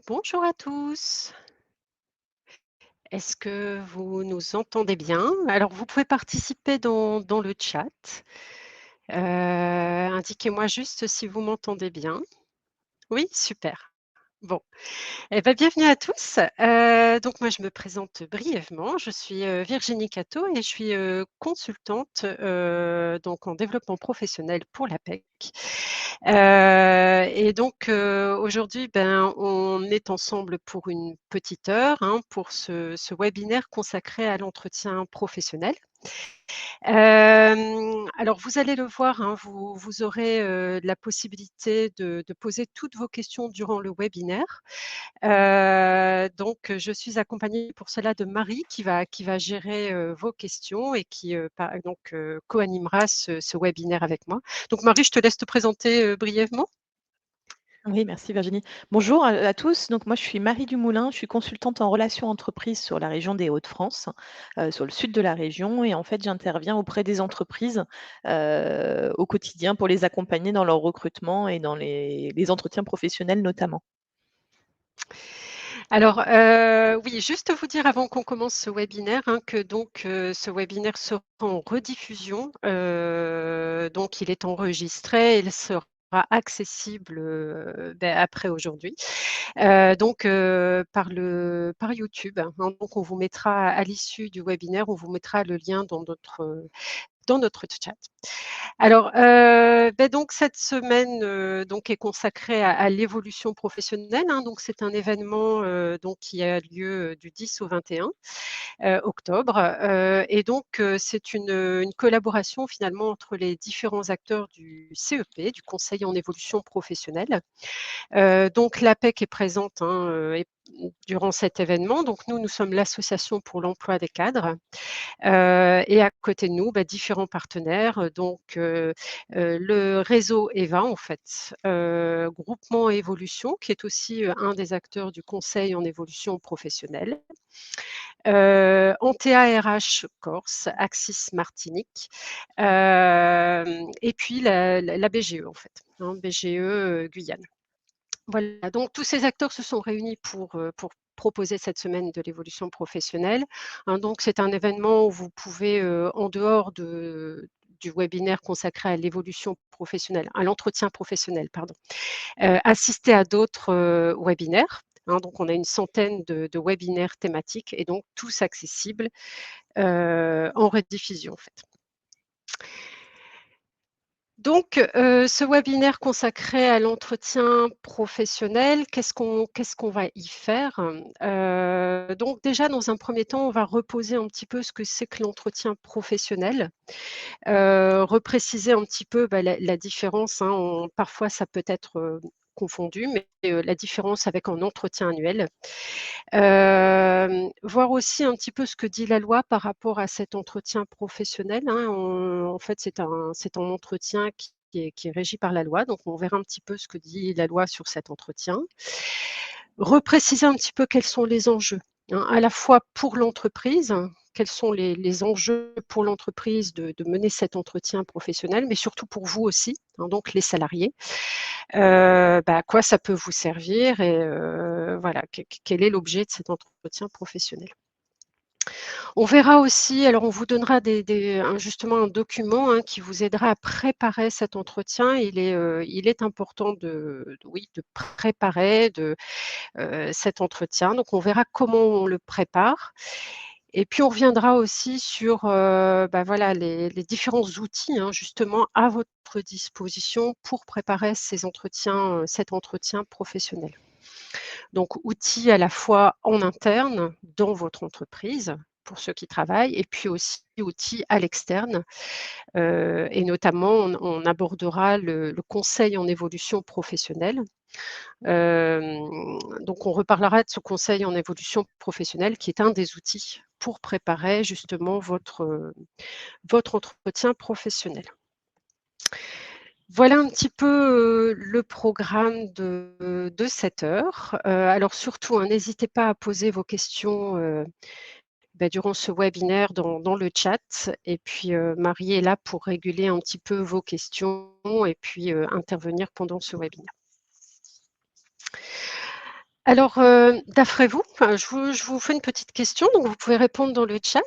Bonjour à tous. Est-ce que vous nous entendez bien? Alors, vous pouvez participer dans le chat. Indiquez-moi juste si vous m'entendez bien. Oui, super. Bon, eh ben, bienvenue à tous. Donc moi, je me présente brièvement. Je suis, Virginie Catto et je suis, consultante, donc en développement professionnel pour l'APEC. Et donc, aujourd'hui, ben, on est ensemble pour une petite heure, hein, pour ce webinaire consacré à l'entretien professionnel. Alors vous allez le voir, hein, vous aurez, la possibilité de poser toutes vos questions durant le webinaire. Donc, je suis accompagnée pour cela de Marie qui va gérer, vos questions et qui, co-animera ce webinaire avec moi. Donc Marie, je te laisse te présenter, brièvement. Oui, merci Virginie. Bonjour à tous. Donc moi, je suis Marie Dumoulin, je suis consultante en relations entreprises sur la région des Hauts-de-France, sur le sud de la région. Et en fait, j'interviens auprès des entreprises au quotidien pour les accompagner dans leur recrutement et dans les entretiens professionnels notamment. Alors, oui, juste vous dire avant qu'on commence ce webinaire, hein, que donc, ce webinaire sera en rediffusion, donc il est enregistré, il sera accessible, après aujourd'hui. Par YouTube, hein. Donc on vous mettra à l'issue du webinaire, on vous mettra le lien dans notre chat. Alors, donc cette semaine, donc est consacrée à l'évolution professionnelle, hein. Donc c'est un événement, donc qui a lieu, du 10 au 21 octobre, et donc c'est une collaboration finalement entre les différents acteurs du CEP, du Conseil en évolution professionnelle. Donc l'APEC est présente, hein, et durant cet événement. Donc nous sommes l'association pour l'emploi des cadres. Et à côté de nous, différents partenaires, le réseau EVA en fait, Groupement Évolution qui est aussi, un des acteurs du conseil en évolution professionnelle, Antea RH Corse, Axis Martinique, et puis la BGE en fait, hein, BGE, Guyane. Voilà, donc tous ces acteurs se sont réunis pour proposer cette semaine de l'évolution professionnelle, hein. Donc c'est un événement où vous pouvez, en dehors du webinaire consacré à l'évolution professionnelle, à l'entretien professionnel, pardon, assister à d'autres, webinaires, hein. Donc on a une centaine de webinaires thématiques et donc tous accessibles, en rediffusion, en fait. Donc, ce webinaire consacré à l'entretien professionnel, qu'est-ce qu'on va y faire? Donc déjà, dans un premier temps, on va reposer un petit peu ce que c'est que l'entretien professionnel, repréciser un petit peu, la différence, hein. Parfois, ça peut être, confondu, mais la différence avec un entretien annuel. Voir aussi un petit peu ce que dit la loi par rapport à cet entretien professionnel, hein. En fait, c'est un entretien qui est régi par la loi, donc on verra un petit peu ce que dit la loi sur cet entretien. Repréciser un petit peu quels sont les enjeux, hein, à la fois pour l'entreprise, quels sont les enjeux pour l'entreprise de mener cet entretien professionnel, mais surtout pour vous aussi, hein, donc les salariés. À quoi ça peut vous servir et voilà, quel est l'objet de cet entretien professionnel. On verra aussi, alors on vous donnera justement un document, hein, qui vous aidera à préparer cet entretien. Il est important de préparer cet entretien. Donc on verra comment on le prépare. Et puis on reviendra aussi sur, voilà, les différents outils, hein, justement à votre disposition pour préparer cet entretien professionnel. Donc outils à la fois en interne dans votre entreprise, pour ceux qui travaillent, et puis aussi outils à l'externe, et notamment on abordera le conseil en évolution professionnelle. Donc on reparlera de ce conseil en évolution professionnelle qui est un des outils pour préparer justement votre entretien professionnel. Voilà un petit peu, le programme de cette heure. Alors surtout, hein, n'hésitez pas à poser vos questions, durant ce webinaire dans le chat, et puis, Marie est là pour réguler un petit peu vos questions et puis, intervenir pendant ce webinaire. Alors, d'après vous, enfin, je vous fais une petite question, donc vous pouvez répondre dans le chat.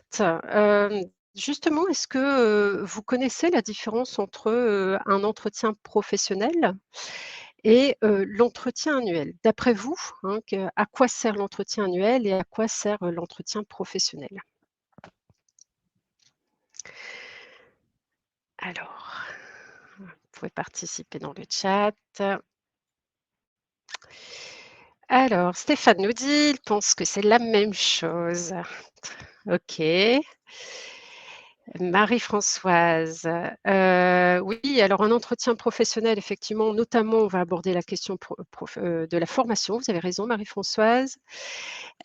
Justement, est-ce que, vous connaissez la différence entre, un entretien professionnel et l'entretien annuel? D'après vous, hein, à quoi sert l'entretien annuel et à quoi sert, l'entretien professionnel? Alors, vous pouvez participer dans le chat. Alors, Stéphane nous dit: «Il pense que c'est la même chose». OK. Marie-Françoise, oui, alors un entretien professionnel, effectivement, notamment, on va aborder la question de la formation. Vous avez raison, Marie-Françoise.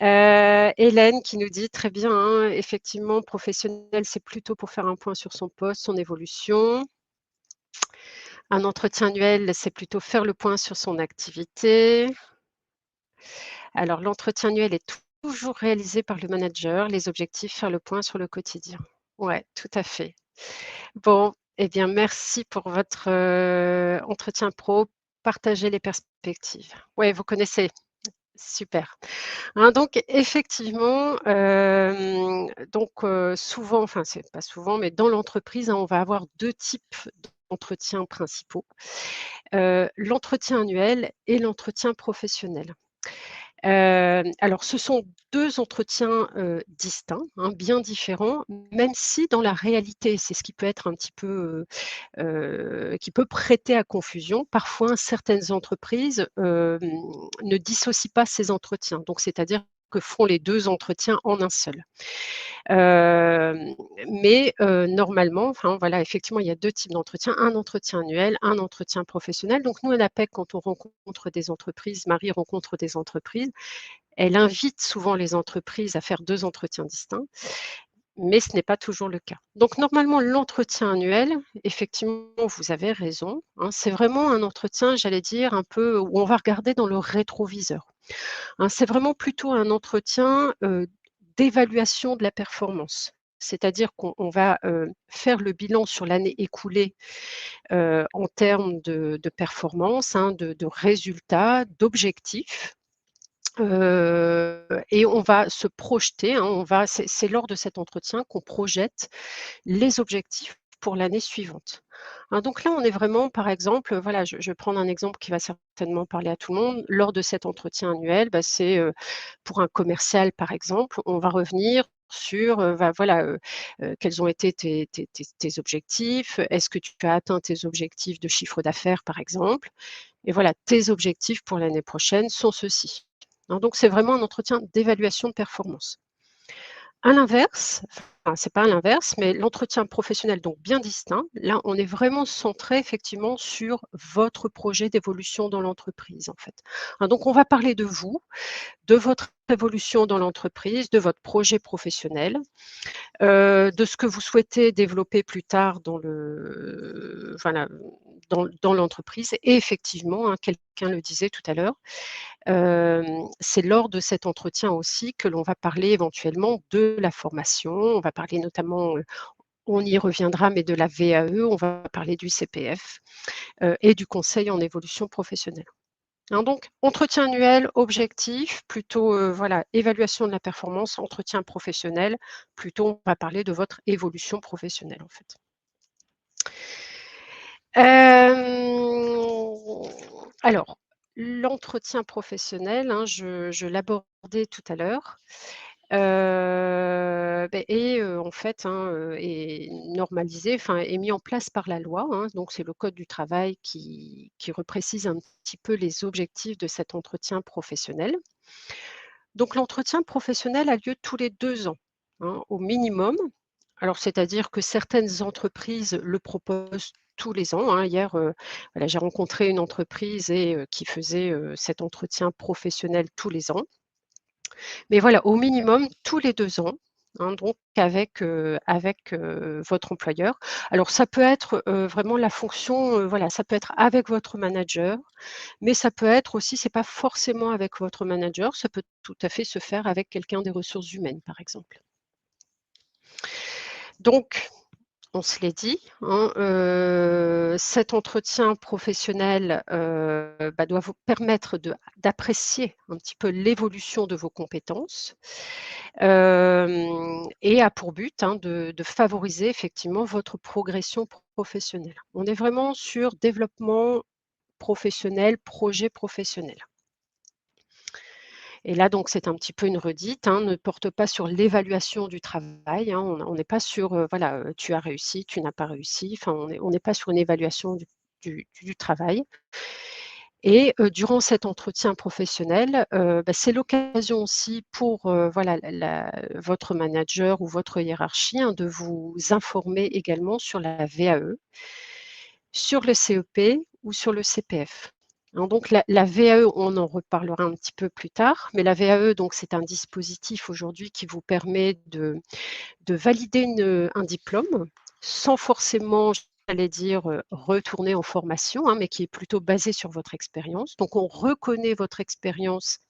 Hélène qui nous dit: «Très bien, hein, effectivement, professionnel, c'est plutôt pour faire un point sur son poste, son évolution. Un entretien annuel, c'est plutôt faire le point sur son activité. Alors, l'entretien annuel est toujours réalisé par le manager, les objectifs, faire le point sur le quotidien». Ouais, tout à fait. Bon, eh bien, merci pour votre, entretien pro. Partagez les perspectives. Ouais, vous connaissez, super. Hein, donc effectivement, souvent, enfin, c'est pas souvent, mais dans l'entreprise, hein, on va avoir 2 types d'entretiens principaux, l'entretien annuel et l'entretien professionnel. Alors ce sont 2 entretiens, distincts, hein, bien différents, même si dans la réalité, c'est ce qui peut être un petit peu, qui peut prêter à confusion. Parfois, certaines entreprises, ne dissocient pas ces entretiens, donc c'est-à-dire que font les 2 entretiens en un seul. Mais normalement, enfin voilà, effectivement, il y a 2 types d'entretiens, un entretien annuel, un entretien professionnel. Donc nous, à l'APEC, quand on rencontre des entreprises, Marie rencontre des entreprises, elle invite souvent les entreprises à faire 2 entretiens distincts, mais ce n'est pas toujours le cas. Donc normalement, l'entretien annuel, effectivement, vous avez raison, hein, c'est vraiment un entretien, j'allais dire, un peu où on va regarder dans le rétroviseur. Hein, c'est vraiment plutôt un entretien, d'évaluation de la performance. C'est-à-dire qu'on va, faire le bilan sur l'année écoulée, en termes de performance, hein, de résultats, d'objectifs. Et on va se projeter, hein, c'est lors de cet entretien qu'on projette les objectifs pour l'année suivante. Hein, donc là, on est vraiment, par exemple, voilà, je vais prendre un exemple qui va certainement parler à tout le monde. Lors de cet entretien annuel, bah, c'est, pour un commercial, par exemple, on va revenir sur, voilà, quels ont été tes objectifs? Est-ce que tu as atteint tes objectifs de chiffre d'affaires, par exemple? Et voilà, tes objectifs pour l'année prochaine sont ceux-ci. Hein, donc c'est vraiment un entretien d'évaluation de performance. À l'inverse, enfin, c'est pas à l'inverse, mais l'entretien professionnel, donc bien distinct, là, on est vraiment centré effectivement sur votre projet d'évolution dans l'entreprise, en fait. Hein, donc on va parler de vous, de votre évolution dans l'entreprise, de votre projet professionnel, de ce que vous souhaitez développer plus tard voilà, dans l'entreprise et effectivement, hein, quelqu'un le disait tout à l'heure, c'est lors de cet entretien aussi que l'on va parler éventuellement de la formation. On va parler notamment, on y reviendra, mais de la VAE, on va parler du CPF, et du conseil en évolution professionnelle. Hein, donc entretien annuel, objectif, plutôt, voilà, évaluation de la performance, entretien professionnel, plutôt on va parler de votre évolution professionnelle, en fait. Alors, l'entretien professionnel, hein, je l'abordais tout à l'heure, en fait, hein, est normalisé, enfin, est mis en place par la loi, hein. Donc c'est le code du travail qui reprécise un petit peu les objectifs de cet entretien professionnel. Donc l'entretien professionnel a lieu tous les 2 ans, hein, au minimum. Alors, c'est-à-dire que certaines entreprises le proposent tous les ans, hein. Hier, voilà, j'ai rencontré une entreprise qui faisait, cet entretien professionnel tous les ans. Mais voilà, au minimum tous les 2 ans, hein, donc avec votre employeur. Alors ça peut être, vraiment la fonction, voilà, ça peut être avec votre manager, mais ça peut être aussi, c'est pas forcément avec votre manager, ça peut tout à fait se faire avec quelqu'un des ressources humaines, par exemple. Donc on se l'est dit, hein, cet entretien professionnel, doit vous permettre d'apprécier un petit peu l'évolution de vos compétences, et a pour but, hein, de favoriser effectivement votre progression professionnelle. On est vraiment sur développement professionnel, projet professionnel. Et là, donc, c'est un petit peu une redite, hein, ne porte pas sur l'évaluation du travail, hein. On n'est pas sur, voilà, tu as réussi, tu n'as pas réussi, enfin, on n'est pas sur une évaluation du travail. Et durant cet entretien professionnel, c'est l'occasion aussi pour, voilà, votre manager ou votre hiérarchie, hein, de vous informer également sur la VAE, sur le CEP ou sur le CPF. Hein, donc la VAE, on en reparlera un petit peu plus tard, mais la VAE, donc c'est un dispositif aujourd'hui qui vous permet de valider un diplôme sans forcément, j'allais dire, retourner en formation, hein, mais qui est plutôt basé sur votre expérience. Donc on reconnaît votre expérience,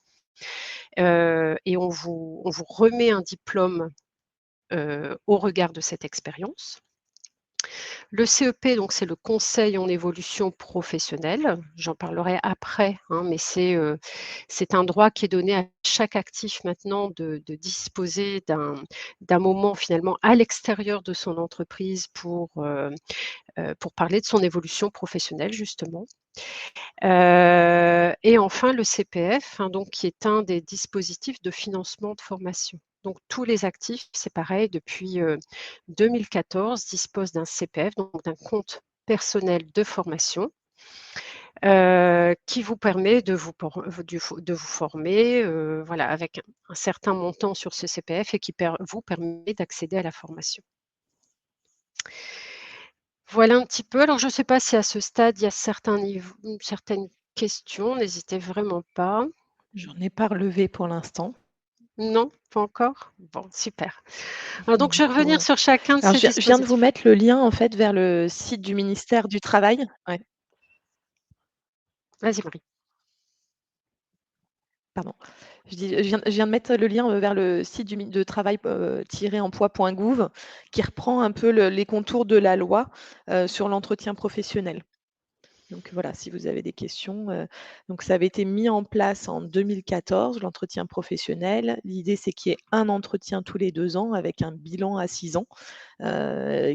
et on vous remet un diplôme, au regard de cette expérience. Le CEP, donc c'est le conseil en évolution professionnelle. J'en parlerai après, hein, mais c'est un droit qui est donné à chaque actif maintenant de disposer d'un moment finalement à l'extérieur de son entreprise pour parler de son évolution professionnelle justement. Et enfin le CPF, hein, donc qui est un des dispositifs de financement de formation. Donc tous les actifs, c'est pareil, depuis 2014, disposent d'un CPF, donc d'un compte personnel de formation, qui vous permet de vous former, voilà, avec un certain montant sur ce CPF et qui vous permet d'accéder à la formation. Voilà un petit peu. Alors je ne sais pas si à ce stade, il y a certaines questions, n'hésitez vraiment pas. J'en ai pas relevé pour l'instant. Non, pas encore? Bon, super. Alors donc je Du vais coup, revenir sur chacun de alors ces je viens de vous dispositifs. mettre le lien, en fait, vers le site du ministère du Travail. Ouais, Vas-y Marie. pardon. Je viens de mettre le lien, vers le site du mi de travail, -emploi.gouv, qui reprend un peu les contours de la loi, sur l'entretien professionnel. Donc voilà, si vous avez des questions, donc ça avait été mis en place en 2014, l'entretien professionnel. L'idée, c'est qu'il y ait un entretien tous les 2 ans avec un bilan à 6 ans,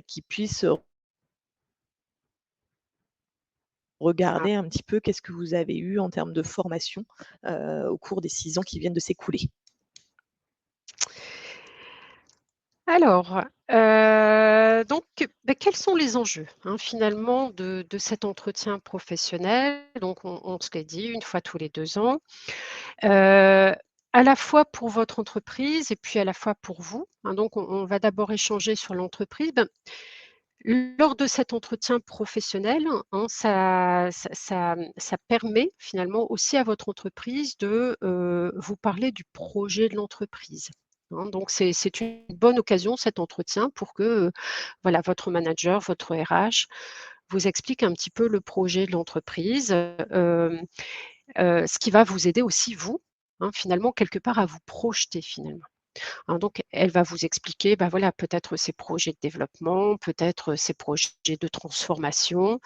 qui puisse Ah. regarder un petit peu qu'est-ce que vous avez eu en termes de formation, au cours des 6 ans qui viennent de s'écouler. Alors, donc, quels sont les enjeux, hein, finalement de cet entretien professionnel? Donc on se l'est dit, une fois tous les 2 ans, à la fois pour votre entreprise et puis à la fois pour vous, hein. Donc on va d'abord échanger sur l'entreprise. Lors de cet entretien professionnel, hein, ça permet finalement aussi à votre entreprise de, vous parler du projet de l'entreprise, hein. Donc c'est une bonne occasion cet entretien pour que, voilà, votre manager, votre RH vous explique un petit peu le projet de l'entreprise, ce qui va vous aider aussi vous, hein, finalement quelque part à vous projeter finalement. Hein, donc elle va vous expliquer, bah, voilà, peut-être ses projets de développement, peut-être ses projets de transformation.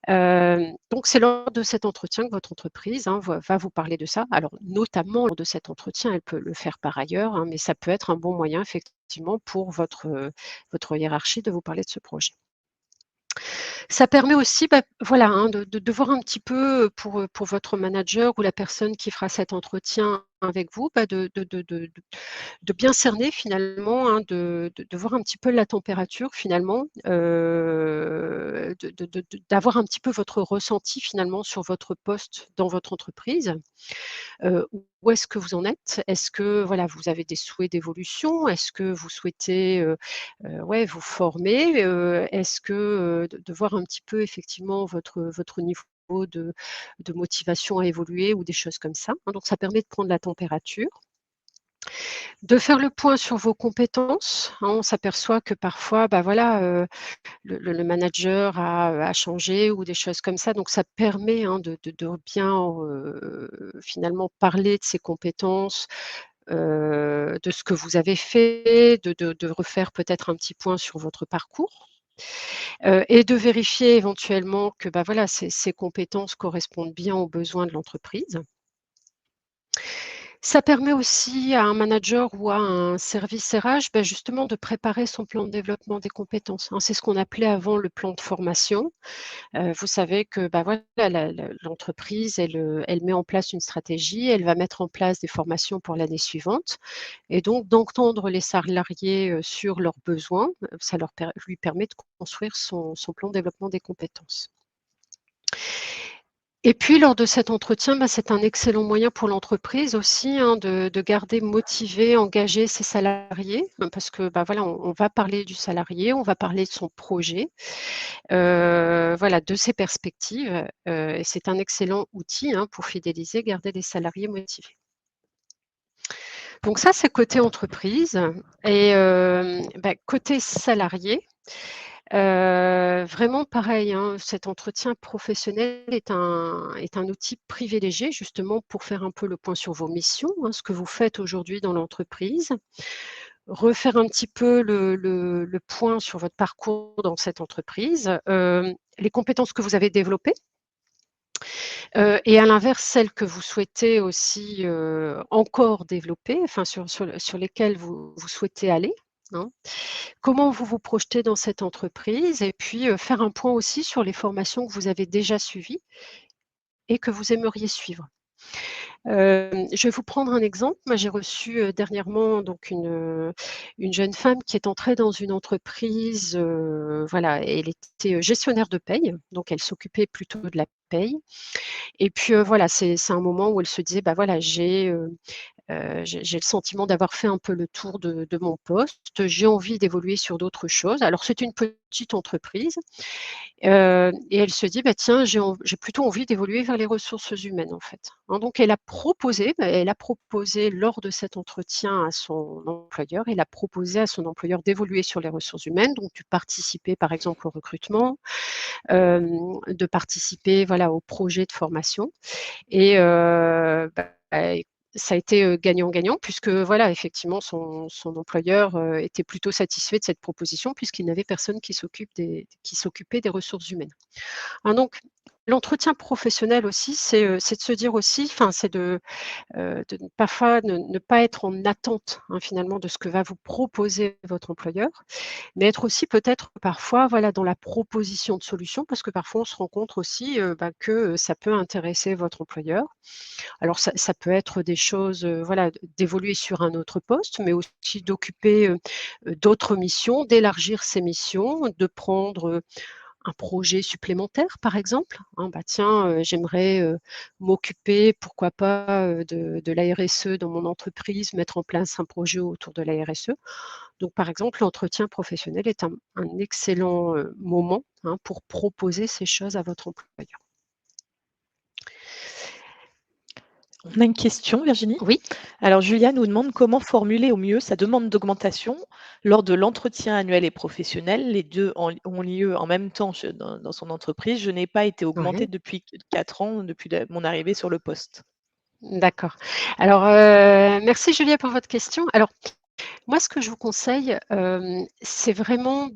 Donc c'est lors de cet entretien que votre entreprise, hein, va vous parler de ça. Alors notamment lors de cet entretien, elle peut le faire par ailleurs, hein, mais ça peut être un bon moyen effectivement pour votre hiérarchie de vous parler de ce projet. Ça permet aussi, voilà, hein, de voir un petit peu, pour votre manager ou la personne qui fera cet entretien avec vous, de bien cerner finalement, hein, de voir un petit peu la température finalement, d'avoir un petit peu votre ressenti finalement sur votre poste dans votre entreprise. Où est-ce que vous en êtes? Est-ce que voilà, vous avez des souhaits d'évolution? Est-ce que vous souhaitez, ouais, vous former? Est-ce que, de voir un petit peu effectivement votre niveau de motivation à évoluer ou des choses comme ça, hein, donc ça permet de prendre la température. De faire le point sur vos compétences, hein, on s'aperçoit que parfois, bah, voilà, le manager a changé ou des choses comme ça, donc ça permet, hein, de bien, finalement parler de ses compétences, de ce que vous avez fait, de refaire peut-être un petit point sur votre parcours. et de vérifier éventuellement que, bah, voilà, ces compétences correspondent bien aux besoins de l'entreprise. Ça permet aussi à un manager ou à un service RH, bah, justement de préparer son plan de développement des compétences, hein. C'est ce qu'on appelait avant le plan de formation. Vous savez que, bah, voilà, l'entreprise, elle met en place une stratégie, elle va mettre en place des formations pour l'année suivante et donc d'entendre les salariés, sur leurs besoins, ça lui permet de construire son plan de développement des compétences. Et puis lors de cet entretien, bah, c'est un excellent moyen pour l'entreprise aussi, hein, de garder motivés, engagés ses salariés, parce que, bah, voilà, on va parler du salarié, on va parler de son projet, voilà, de ses perspectives, et c'est un excellent outil, hein, pour fidéliser, garder les salariés motivés. Donc ça, c'est côté entreprise et bah, côté salarié, vraiment pareil, hein, cet entretien professionnel est un outil privilégié justement pour faire un peu le point sur vos missions, hein, ce que vous faites aujourd'hui dans l'entreprise. Refaire un petit peu le point sur votre parcours dans cette entreprise, les compétences que vous avez développées, et à l'inverse, celles que vous souhaitez aussi, encore développer, enfin sur lesquelles vous souhaitez aller, hein. Comment vous vous projetez dans cette entreprise et puis, faire un point aussi sur les formations que vous avez déjà suivies et que vous aimeriez suivre. Je vais vous prendre un exemple. Moi, j'ai reçu, dernièrement donc une jeune femme qui est entrée dans une entreprise, voilà, elle était, gestionnaire de paye, donc elle s'occupait plutôt de la paye et puis, voilà, c'est un moment où elle se disait: «Bah, voilà, j'ai le sentiment d'avoir fait un peu le tour de mon poste. J'ai envie d'évoluer sur d'autres choses». Alors c'est une petite entreprise, et elle se dit: «Bah, tiens, j'ai plutôt envie d'évoluer vers les ressources humaines, en fait», hein. Donc elle a proposé lors de cet entretien à son employeur, elle a proposé à son employeur d'évoluer sur les ressources humaines, donc de participer, par exemple, au recrutement, de participer, voilà, aux projets de formation et bah, ça a été, gagnant-gagnant puisque voilà, effectivement son employeur, était plutôt satisfait de cette proposition puisqu'il n'avait personne qui s'occupait des ressources humaines. Hein, donc l'entretien professionnel aussi, c'est de se dire aussi, enfin, c'est de parfois ne pas être en attente, hein, finalement de ce que va vous proposer votre employeur, mais être aussi peut-être parfois, voilà, dans la proposition de solutions parce que parfois on se rend compte aussi, bah, que, ça peut intéresser votre employeur. Alors ça peut être des choses, voilà, d'évoluer sur un autre poste, mais aussi d'occuper, d'autres missions, d'élargir ses missions, de prendre, un projet supplémentaire, par exemple, hein. Bah, tiens, j'aimerais, m'occuper, pourquoi pas, de la RSE dans mon entreprise, mettre en place un projet autour de la RSE. Donc par exemple, l'entretien professionnel est un excellent, moment, hein, pour proposer ces choses à votre employeur. On a une question, Virginie. Oui? Alors, Julia nous demande comment formuler au mieux sa demande d'augmentation lors de l'entretien annuel et professionnel. Les deux ont lieu en même temps dans son entreprise. Je n'ai pas été augmentée Ouais. depuis 4 ans, depuis mon arrivée sur le poste. D'accord. Alors, merci Julia pour votre question. Alors, moi, ce que je vous conseille, c'est vraiment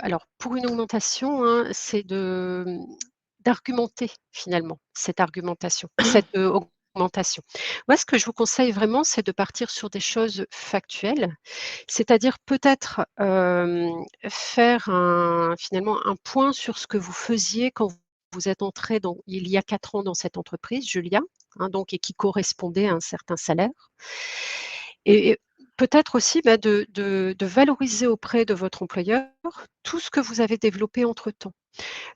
alors pour une augmentation, hein, c'est d'argumenter finalement cette argumentation, cette, augmentation. Moi, ce que je vous conseille vraiment, c'est de partir sur des choses factuelles, c'est-à-dire peut-être, faire finalement un point sur ce que vous faisiez quand vous êtes entrée il y a 4 ans dans cette entreprise, Julia, hein, donc et qui correspondait à un certain salaire et peut-être aussi, bah, de valoriser auprès de votre employeur tout ce que vous avez développé entre-temps.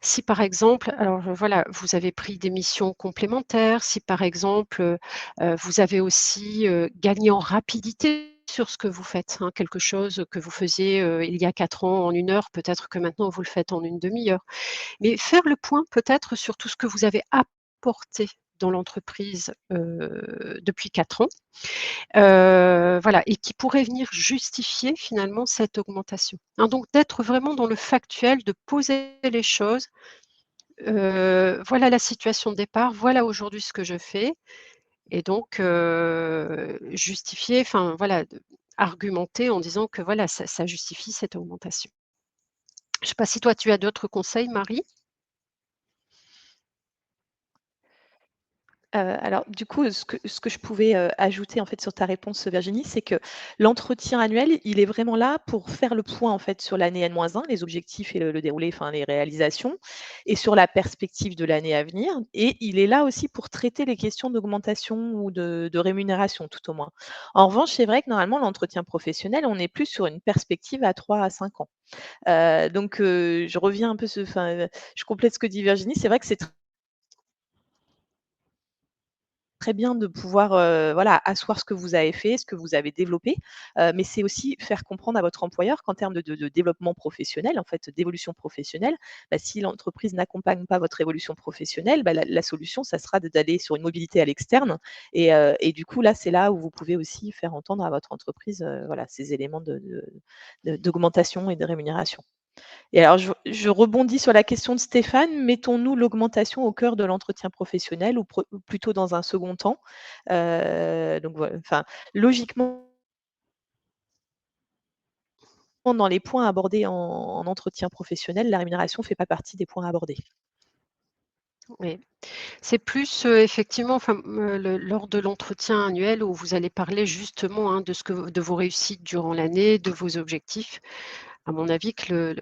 Si par exemple, alors, voilà, vous avez pris des missions complémentaires, si par exemple, vous avez aussi, gagné en rapidité sur ce que vous faites, hein, quelque chose que vous faisiez, il y a 4 ans en 1 heure, peut-être que maintenant vous le faites en une demi-heure. Mais faire le point peut-être sur tout ce que vous avez apporté dans l'entreprise, depuis 4 ans, voilà et qui pourrait venir justifier finalement cette augmentation. Hein, donc d'être vraiment dans le factuel, de poser les choses, voilà la situation de départ, voilà aujourd'hui ce que je fais et donc justifier, enfin voilà, argumenter en disant que voilà, ça justifie cette augmentation. Je ne sais pas si toi tu as d'autres conseils, Marie? Alors du coup, ce que je pouvais, ajouter en fait sur ta réponse, Virginie, c'est que l'entretien annuel, il est vraiment là pour faire le point en fait sur l'année N-1, les objectifs et le déroulé, enfin les réalisations et sur la perspective de l'année à venir et il est là aussi pour traiter les questions d'augmentation ou de rémunération tout au moins. En revanche, c'est vrai que normalement l'entretien professionnel, on est plus sur une perspective à 3 à 5 ans. Donc je reviens un peu je complète ce que dit Virginie. C'est vrai que c'est très bien de pouvoir, voilà, asseoir ce que vous avez fait, ce que vous avez développé, mais c'est aussi faire comprendre à votre employeur qu'en termes de développement professionnel, en fait, d'évolution professionnelle, bah, si l'entreprise n'accompagne pas votre évolution professionnelle, bah, la solution, ça sera d'aller sur une mobilité à l'externe et du coup, là, c'est là où vous pouvez aussi faire entendre à votre entreprise, voilà, ces éléments d'augmentation et de rémunération. Et alors je rebondis sur la question de Stéphane, mettons-nous l'augmentation au cœur de l'entretien professionnel ou plutôt dans un second temps? Donc voilà, enfin, logiquement, dans les points abordés en entretien professionnel, la rémunération fait pas partie des points abordés. Oui. C'est plus, effectivement, enfin, lors de l'entretien annuel où vous allez parler justement, hein, de vos réussites durant l'année, de vos objectifs. À mon avis que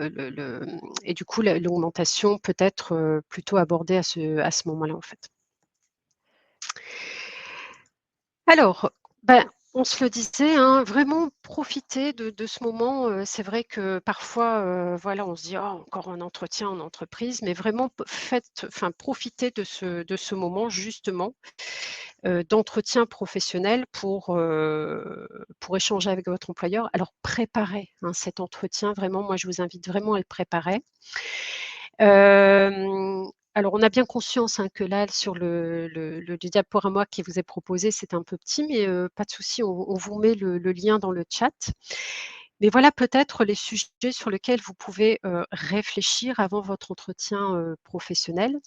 et du coup, l'augmentation peut être, plutôt abordée à ce moment-là, en fait. Alors, ben, on se le disait, hein, vraiment profiter de ce moment, c'est vrai que parfois, voilà, on se dit: «Oh, encore un entretien en entreprise», mais vraiment profitez de ce moment justement, d'entretien professionnel pour échanger avec votre employeur. Alors préparez, hein, cet entretien, vraiment, moi je vous invite vraiment à le préparer. Alors on a bien conscience, hein, que là sur le diaporama qui vous est proposé, c'est un peu petit, mais pas de souci, on vous met le lien dans le chat. Mais voilà peut-être les sujets sur lesquels vous pouvez, réfléchir avant votre entretien, professionnel.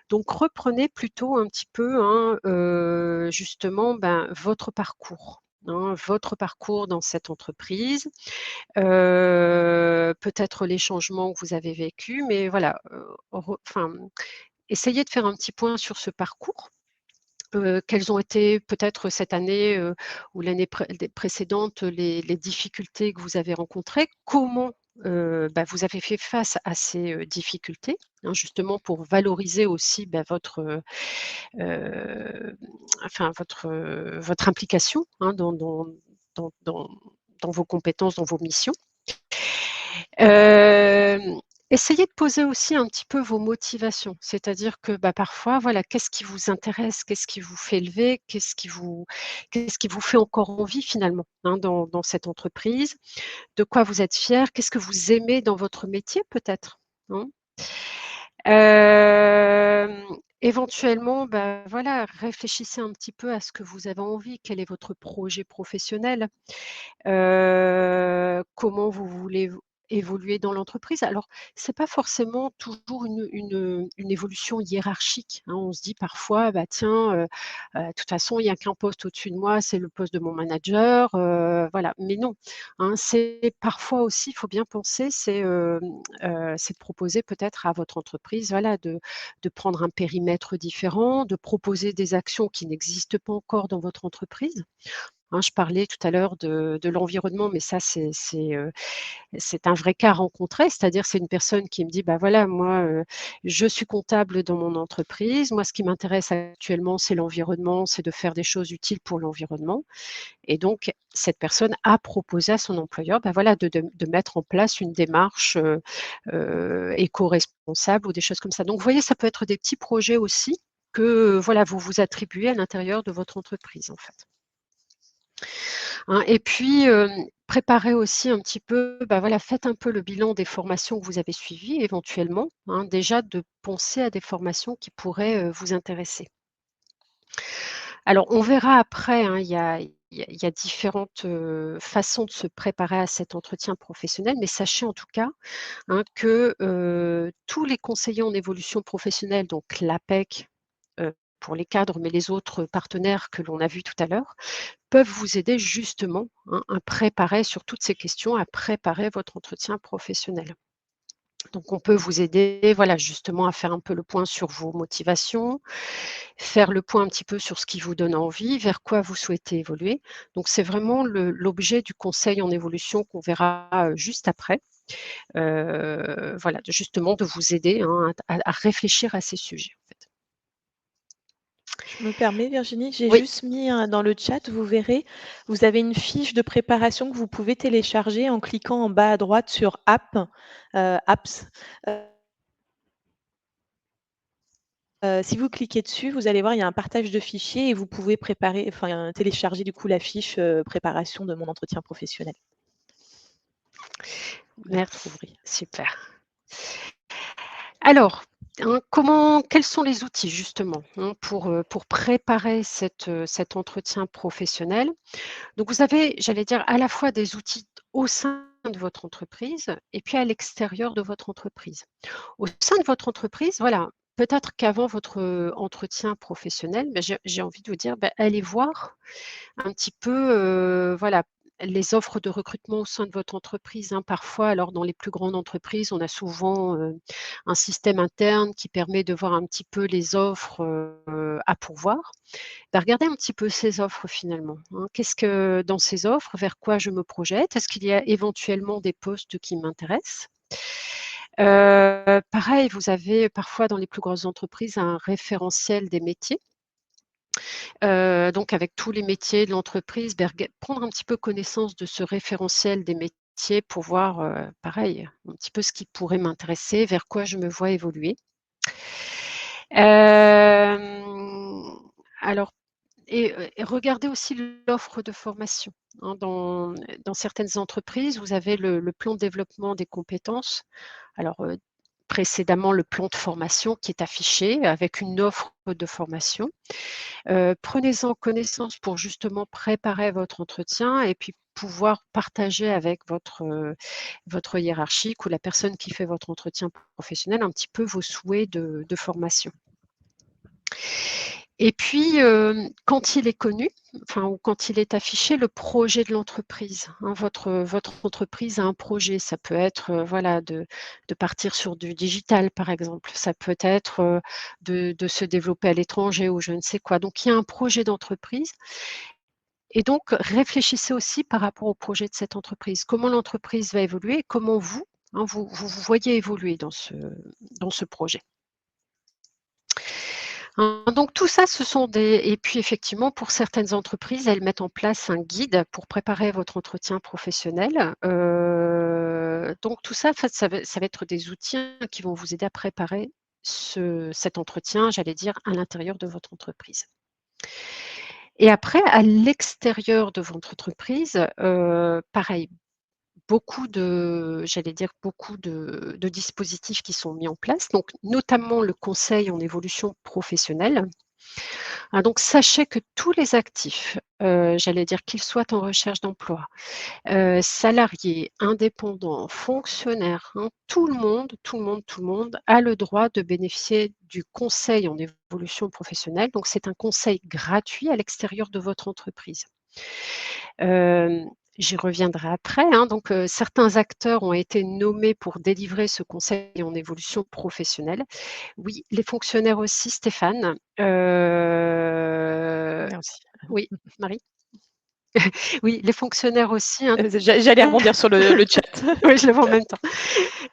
Donc reprenez plutôt un petit peu, hein, justement, ben, votre parcours, hein, votre parcours dans cette entreprise, peut-être les changements que vous avez vécus, mais voilà, essayez de faire un petit point sur ce parcours. Quelles ont été peut-être cette année, ou l'année précédente, les difficultés que vous avez rencontrées? Comment, bah, vous avez fait face à ces, difficultés? Hein, justement pour valoriser aussi, bah, heu, votre implication, hein, dans dans dans vos compétences, dans vos missions. Hem, Essayez de poser aussi un petit peu vos motivations. C'est-à-dire que, bah, parfois, voilà, qu'est-ce qui vous intéresse? Qu'est-ce qui vous fait lever? Qu'est-ce qui vous fait encore envie finalement, hein, dans cette entreprise? De quoi vous êtes fiers? Qu'est-ce que vous aimez dans votre métier peut-être? Hein? Éventuellement, bah, voilà, réfléchissez un petit peu à ce que vous avez envie. Quel est votre projet professionnel? Comment vous voulez évoluer dans l'entreprise. Alors, c'est pas forcément toujours une évolution hiérarchique, hein. On se dit parfois: «Bah, tiens, de toute façon, il y a qu'un poste au-dessus de moi, c'est le poste de mon manager», voilà. Mais non, hein, c'est parfois aussi, il faut bien penser, c'est de proposer peut-être à votre entreprise, voilà, de prendre un périmètre différent, de proposer des actions qui n'existent pas encore dans votre entreprise. Hein, je parlais tout à l'heure de l'environnement, mais ça, c'est un vrai cas rencontré. C'est-à-dire, c'est une personne qui me dit: «Bah, voilà, moi, je suis comptable dans mon entreprise. Moi, ce qui m'intéresse actuellement, c'est l'environnement, c'est de faire des choses utiles pour l'environnement», et donc cette personne a proposé à son employeur, bah, voilà, de mettre en place une démarche, éco-responsable ou des choses comme ça. Donc vous voyez, ça peut être des petits projets aussi que, voilà, vous vous attribuez à l'intérieur de votre entreprise, en fait. Hein, et puis, préparez aussi un petit peu, bah, voilà, faites un peu le bilan des formations que vous avez suivies éventuellement, hein, déjà de penser à des formations qui pourraient, vous intéresser. Alors on verra après, hein, il y a différentes, façons de se préparer à cet entretien professionnel, mais sachez en tout cas, hein, que, tous les conseillers en évolution professionnelle, donc l'APEC, pour les cadres, mais les autres partenaires que l'on a vus tout à l'heure, peuvent vous aider justement, hein, à préparer sur toutes ces questions, à préparer votre entretien professionnel. Donc on peut vous aider, voilà, justement à faire un peu le point sur vos motivations, faire le point un petit peu sur ce qui vous donne envie, vers quoi vous souhaitez évoluer. Donc c'est vraiment l'objet du conseil en évolution qu'on verra, juste après. Voilà, justement de vous aider, hein, à réfléchir à ces sujets, en fait. Je me permets Virginie, j'ai Oui, juste mis, dans le chat, vous verrez, vous avez une fiche de préparation que vous pouvez télécharger en cliquant en bas à droite sur Apps. Heu si vous cliquez dessus, vous allez voir, il y a un partage de fichiers et vous pouvez télécharger du coup la fiche, préparation de mon entretien professionnel. Vous la merci, retrouverez. super. Alors, hein, quels sont les outils justement, hein, pour préparer cet entretien professionnel? Donc vous avez, j'allais dire, à la fois des outils au sein de votre entreprise et puis à l'extérieur de votre entreprise. Au sein de votre entreprise, voilà, peut-être qu'avant votre, entretien professionnel, j'ai envie de vous dire, allez voir un petit peu, voilà, les offres de recrutement au sein de votre entreprise, hein. Parfois, alors dans les plus grandes entreprises, on a souvent, un système interne qui permet de voir un petit peu les offres, à pourvoir. Regardez un petit peu ces offres finalement, hein. Qu'est-ce que dans ces offres, vers quoi je me projette? Est-ce qu'il y a éventuellement des postes qui m'intéressent? Pareil, vous avez parfois dans les plus grosses entreprises un référentiel des métiers. Donc avec tous les métiers de l'entreprise, prendre un petit peu connaissance de ce référentiel des métiers pour voir, pareil, un petit peu ce qui pourrait m'intéresser, vers quoi je me vois évoluer. Hem, alors et regardez aussi l'offre de formation, hein. Dans certaines entreprises, vous avez le plan de développement des compétences. Alors, précédemment, le plan de formation qui est affiché avec une offre de formation. Prenez-en connaissance pour justement préparer votre entretien et puis pouvoir partager avec votre hiérarchique ou la personne qui fait votre entretien professionnel un petit peu vos souhaits de formation. Et puis, quand il est connu, enfin ou quand il est affiché, le projet de l'entreprise, hein. Votre entreprise a un projet. Ça peut être, voilà, de partir sur du digital, par exemple. Ça peut être, de se développer à l'étranger ou je ne sais quoi. Donc il y a un projet d'entreprise et donc réfléchissez aussi par rapport au projet de cette entreprise. Comment l'entreprise va évoluer et comment vous, hein, vous voyez évoluer dans ce projet. Donc tout ça, ce sont des et puis effectivement, pour certaines entreprises, elles mettent en place un guide pour préparer votre entretien professionnel. Donc tout ça, en fait, ça va être des outils qui vont vous aider à préparer cet entretien, j'allais dire, à l'intérieur de votre entreprise. Et après, à l'extérieur de votre entreprise, pareil, beaucoup de dispositifs qui sont mis en place, donc notamment le conseil en évolution professionnelle. Ah donc sachez que tous les actifs, j'allais dire qu'ils soient en recherche d'emploi, salariés, indépendants, fonctionnaires, hein, tout le monde a le droit de bénéficier du conseil en évolution professionnelle. Donc c'est un conseil gratuit à l'extérieur de votre entreprise. Hem, J'y reviendrai après, hein, donc certains acteurs ont été nommés pour délivrer ce conseil en évolution professionnelle. Oui, les fonctionnaires aussi, Stéphane. Merci. Oui, Marie? Oui, les fonctionnaires aussi, hein. J'allais rebondir sur le chat. Oui, je le vois en même temps.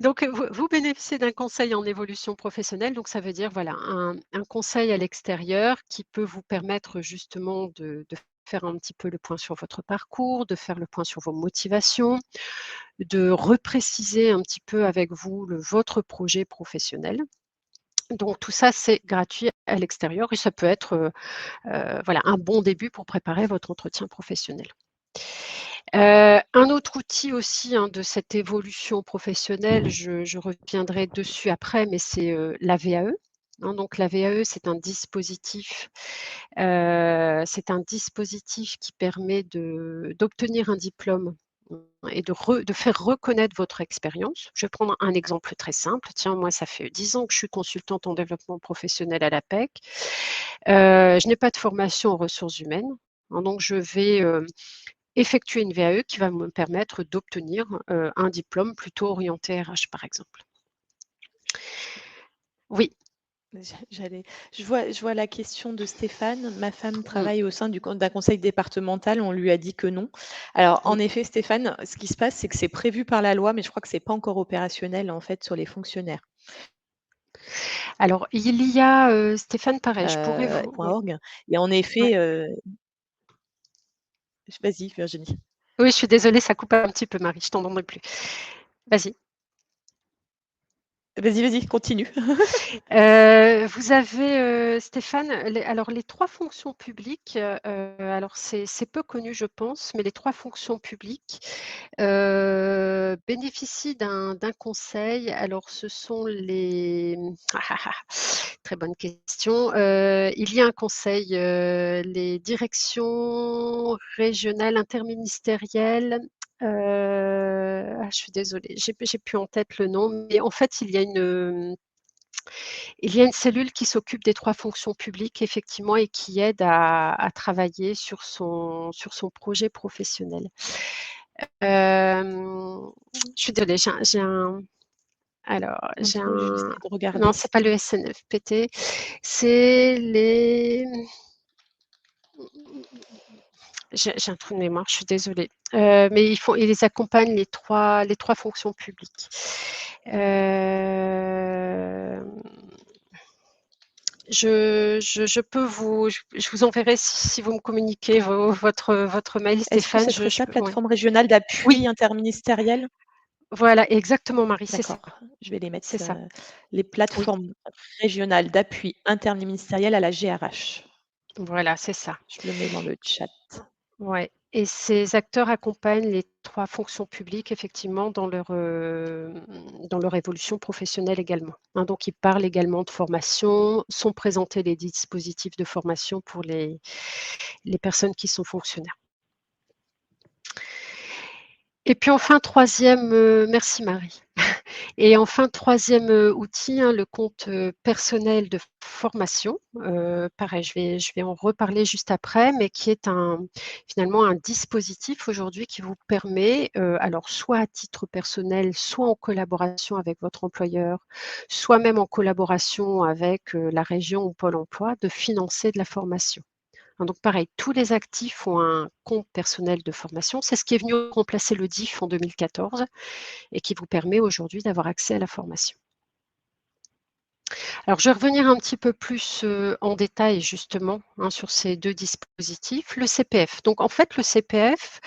Donc, vous bénéficiez d'un conseil en évolution professionnelle, donc ça veut dire, voilà, un conseil à l'extérieur qui peut vous permettre justement de faire un petit peu le point sur votre parcours, de faire le point sur vos motivations, de repréciser un petit peu avec vous votre projet professionnel. Donc tout ça, c'est gratuit à l'extérieur et ça peut être, voilà, un bon début pour préparer votre entretien professionnel. Un autre outil aussi, hein, de cette évolution professionnelle, je reviendrai dessus après, mais c'est, la VAE, hein. Donc la VAE, c'est un dispositif qui permet d'obtenir un diplôme, et de faire reconnaître votre expérience. Je vais prendre un exemple très simple. Tiens, moi, ça fait 10 ans que je suis consultante en développement professionnel à l'APEC. Je n'ai pas de formation en ressources humaines, hein, donc je vais, effectuer une VAE qui va me permettre d'obtenir, un diplôme plutôt orienté RH, par exemple. Oui. J'allais je vois la question de Stéphane. Ma femme Mmh. travaille au sein d'un conseil départemental. On lui a dit que non. Alors, en Oui. effet, Stéphane, ce qui se passe, c'est que c'est prévu par la loi, mais je crois que c'est pas encore opérationnel, en fait, sur les fonctionnaires. Alors il y a, Stéphane, pareil, je pourrais vous Point oui, .org et en ouais. effet, vas-y Virginie. Oui, je suis désolée, ça coupe un petit peu Marie, je t'entendais plus. Vas-y. Vas-y, vas-y, continue. Vous avez, Stéphane, les 3 fonctions publiques, alors c'est peu connu je pense, mais les 3 fonctions publiques, bénéficient d'un conseil. Alors ce sont les très bonne question. Il y a un conseil, les directions régionales interministérielles, je suis désolée, j'ai plus en tête le nom, mais en fait, il y a une cellule qui s'occupe des 3 fonctions publiques effectivement et qui aide à travailler sur son projet professionnel. Je suis désolée, j'ai un alors j'ai Attends, je vais un essayer de regarder non, si c'est pas tu le SNFPT, c'est les j'ai un trou de mémoire, je suis désolée. Mais ils les accompagnent les 3 fonctions publiques. Hem je peux je vous enverrai si vous me communiquez votre mail est-ce que Stéphane, ça serait je ça, peux ouais. plateforme régionale Oui, d'appui interministériel? voilà, exactement Marie, c'est ça, D'accord, je vais les c'est mettre, ça. les Oui, plateformes régionales d'appui interministériel à la GRH. voilà, c'est ça. Je le mets dans le chat. Ouais et ces acteurs accompagnent les 3 fonctions publiques effectivement dans leur évolution professionnelle également, hein. Donc ils parlent également de formation, sont présentés les dispositifs de formation pour les personnes qui sont fonctionnaires. Et puis enfin troisième, merci Marie. Et enfin troisième outil, hein, le compte, personnel de formation. Pareil, je vais en reparler juste après, mais qui est finalement un dispositif aujourd'hui qui vous permet, alors soit à titre personnel, soit en collaboration avec votre employeur, soit même en collaboration avec, la région ou Pôle emploi, de financer de la formation. Hein, donc pareil, tous les actifs ont un compte personnel de formation. C'est ce qui est venu remplacer le DIF en 2014 et qui vous permet aujourd'hui d'avoir accès à la formation. Alors je vais revenir un petit peu plus en détail justement, hein, sur ces 2 dispositifs. Le CPF. Donc en fait le CPF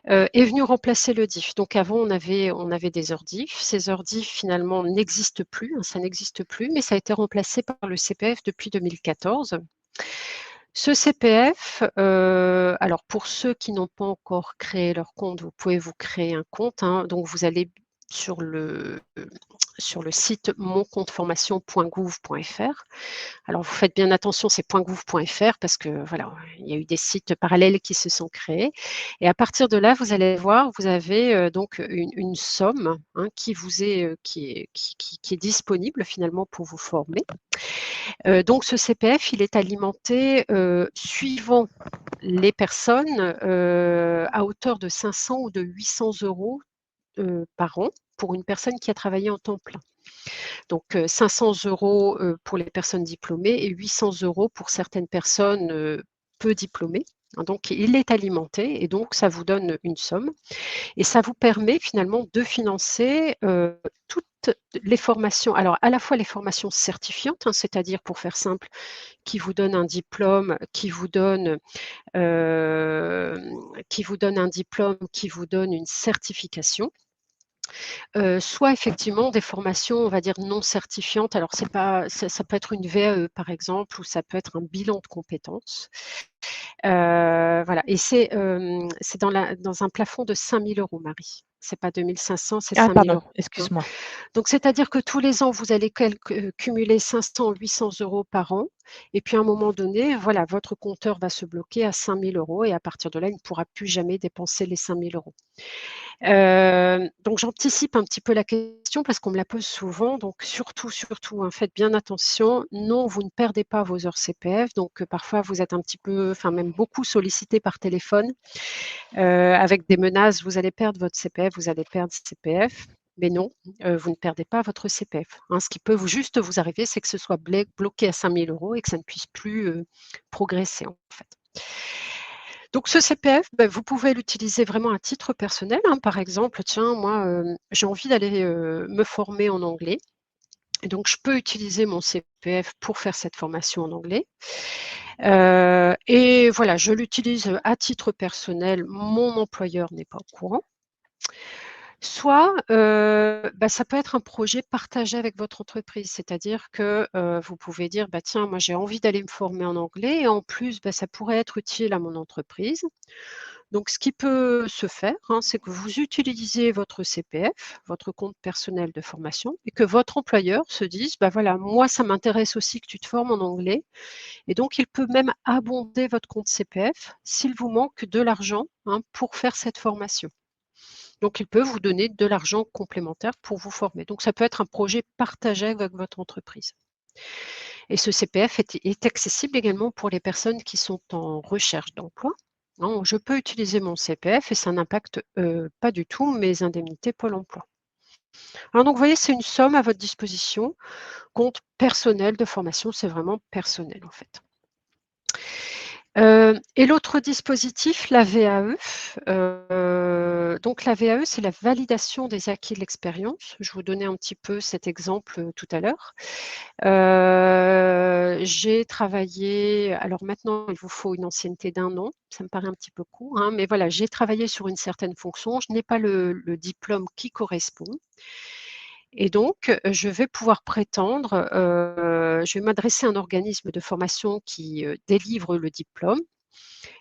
est venu remplacer le DIF. Donc avant on avait des heures DIF. Ces heures DIF finalement n'existent plus, hein, ça n'existe plus, mais ça a été remplacé par le CPF depuis 2014. Ce CPF, alors pour ceux qui n'ont pas encore créé leur compte, vous pouvez vous créer un compte, hein. Donc vous allez sur le site moncompteformation.gouv.fr. Alors vous faites bien attention, c'est .gouv.fr parce que voilà, il y a eu des sites parallèles qui se sont créés et à partir de là, vous allez voir, vous avez, donc une somme, hein, qui vous est, qui est disponible finalement pour vous former. Donc ce CPF, il est alimenté, suivant les personnes, à hauteur de 500 ou de 800 € par an pour une personne qui a travaillé en temps plein. Donc 500 € pour les personnes diplômées et 800 € pour certaines personnes, peu diplômées. Hein, donc il est alimenté et donc ça vous donne une somme et ça vous permet finalement de financer, toutes les formations. Alors à la fois les formations certifiantes, hein, c'est-à-dire pour faire simple, qui vous donne un diplôme, qui vous donne un diplôme, qui vous donne une certification. Soit effectivement des formations, on va dire non certifiantes. Alors c'est pas ça peut être une VAE par exemple ou ça peut être un bilan de compétences. Voilà et c'est dans un plafond de 5 000 € Marie. C'est pas 2 500, c'est Ah 5 000 pardon, €, hein. excuse-moi. Donc c'est-à-dire que tous les ans, vous allez cumuler 500-800 € par an et puis à un moment donné, voilà, votre compteur va se bloquer à 5 000 € et à partir de là, il ne pourra plus jamais dépenser les 5 000 €. Donc j'anticipe un petit peu la question parce qu'on me la pose souvent, donc surtout, hein, faites bien attention. Non, vous ne perdez pas vos heures CPF, donc parfois vous êtes un petit peu, enfin même beaucoup sollicité par téléphone, avec des menaces: «Vous allez perdre votre CPF, vous allez perdre CPF». Mais non, vous ne perdez pas votre CPF, hein. Ce qui peut juste vous arriver, c'est que ce soit bloqué à 5 000 € et que ça ne puisse plus, progresser, en fait. Donc ce CPF, vous pouvez l'utiliser vraiment à titre personnel, hein. Par exemple, tiens, moi, j'ai envie d'aller, me former en anglais, et donc je peux utiliser mon CPF pour faire cette formation en anglais. Et voilà, je l'utilise à titre personnel, mon employeur n'est pas au courant. Soit, ça peut être un projet partagé avec votre entreprise, c'est-à-dire que, vous pouvez dire: «Bah, tiens, moi j'ai envie d'aller me former en anglais et en plus, ça pourrait être utile à mon entreprise». Donc ce qui peut se faire, hein, c'est que vous utilisez votre CPF, votre compte personnel de formation, et que votre employeur se dise: «Bah, voilà, moi ça m'intéresse aussi que tu te formes en anglais», et donc il peut même abonder votre compte CPF s'il vous manque de l'argent, hein, pour faire cette formation. Donc il peut vous donner de l'argent complémentaire pour vous former. Donc ça peut être un projet partagé avec votre entreprise. Et ce CPF est accessible également pour les personnes qui sont en recherche d'emploi. Hein, je peux utiliser mon CPF et ça n'impacte pas du tout mes indemnités Pôle emploi. Alors donc vous voyez, c'est une somme à votre disposition, compte personnel de formation, c'est vraiment personnel en fait. Et l'autre dispositif, la VAE. Donc la VAE, c'est la validation des acquis de l'expérience. Je vous donnais un petit peu cet exemple, tout à l'heure. J'ai travaillé, alors maintenant il vous faut une ancienneté d'1 an, ça me paraît un petit peu court, hein, mais voilà, j'ai travaillé sur une certaine fonction, je n'ai pas le diplôme qui correspond, et donc je vais pouvoir prétendre, je vais m'adresser à un organisme de formation qui, délivre le diplôme,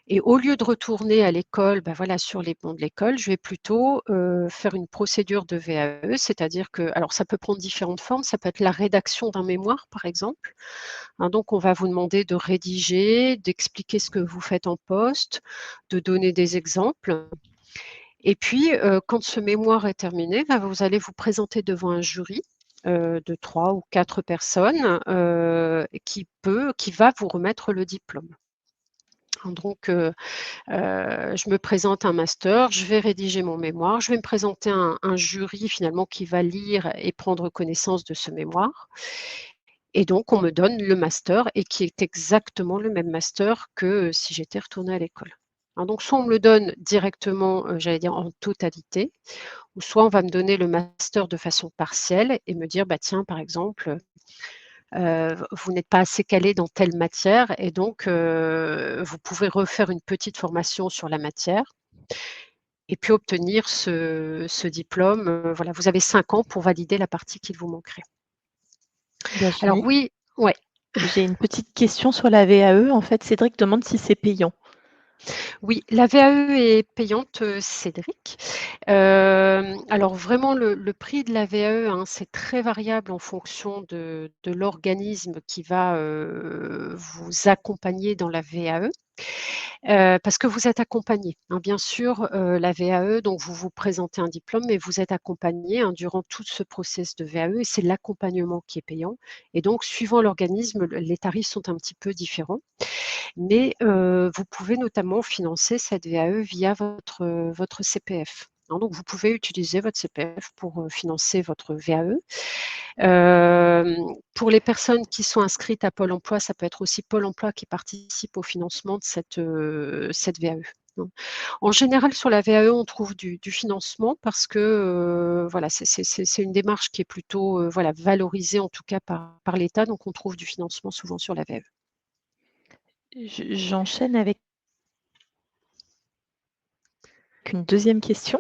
et au lieu de retourner à l'école, voilà, sur les bancs de l'école, je vais plutôt, faire une procédure de VAE, c'est-à-dire que, alors ça peut prendre différentes formes, ça peut être la rédaction d'un mémoire par exemple, hein, donc on va vous demander de rédiger, d'expliquer ce que vous faites en poste, de donner des exemples, et puis, quand ce mémoire est terminé, vous allez vous présenter devant un jury, de 3 ou 4 personnes, qui va vous remettre le diplôme. Donc je me présente un master, je vais rédiger mon mémoire, je vais me présenter un jury finalement qui va lire et prendre connaissance de ce mémoire, et donc on me donne le master, et qui est exactement le même master que si j'étais retournée à l'école. Hein, donc soit on me le donne directement, j'allais dire en totalité, ou soit on va me donner le master de façon partielle et me dire: «Bah tiens, par exemple, vous n'êtes pas assez calé dans telle matière, et donc vous pouvez refaire une petite formation sur la matière et puis obtenir ce diplôme». Voilà, vous avez 5 ans pour valider la partie qu'il vous manquerait. Alors Virginie, oui, ouais. j'ai une petite question sur la VAE. En fait, Cédric demande si c'est payant. Oui, la VAE est payante, Cédric. Alors vraiment le prix de la VAE, hein, c'est très variable en fonction de l'organisme qui va, vous accompagner dans la VAE. Parce que vous êtes accompagné, hein, bien sûr, la VAE, donc vous vous présentez un diplôme, mais vous êtes accompagné, hein, durant tout ce process de VAE, et c'est l'accompagnement qui est payant, et donc suivant l'organisme, les tarifs sont un petit peu différents. Mais vous pouvez notamment financer cette VAE via votre CPF. Hein, donc vous pouvez utiliser votre CPF pour, financer votre VAE. Pour les personnes qui sont inscrites à Pôle emploi, ça peut être aussi Pôle emploi qui participe au financement de cette VAE. Hein. En général, sur la VAE, on trouve du financement parce que, voilà, c'est une démarche qui est plutôt, voilà, valorisée en tout cas par l'État, donc on trouve du financement souvent sur la VAE. J'enchaîne avec une deuxième question.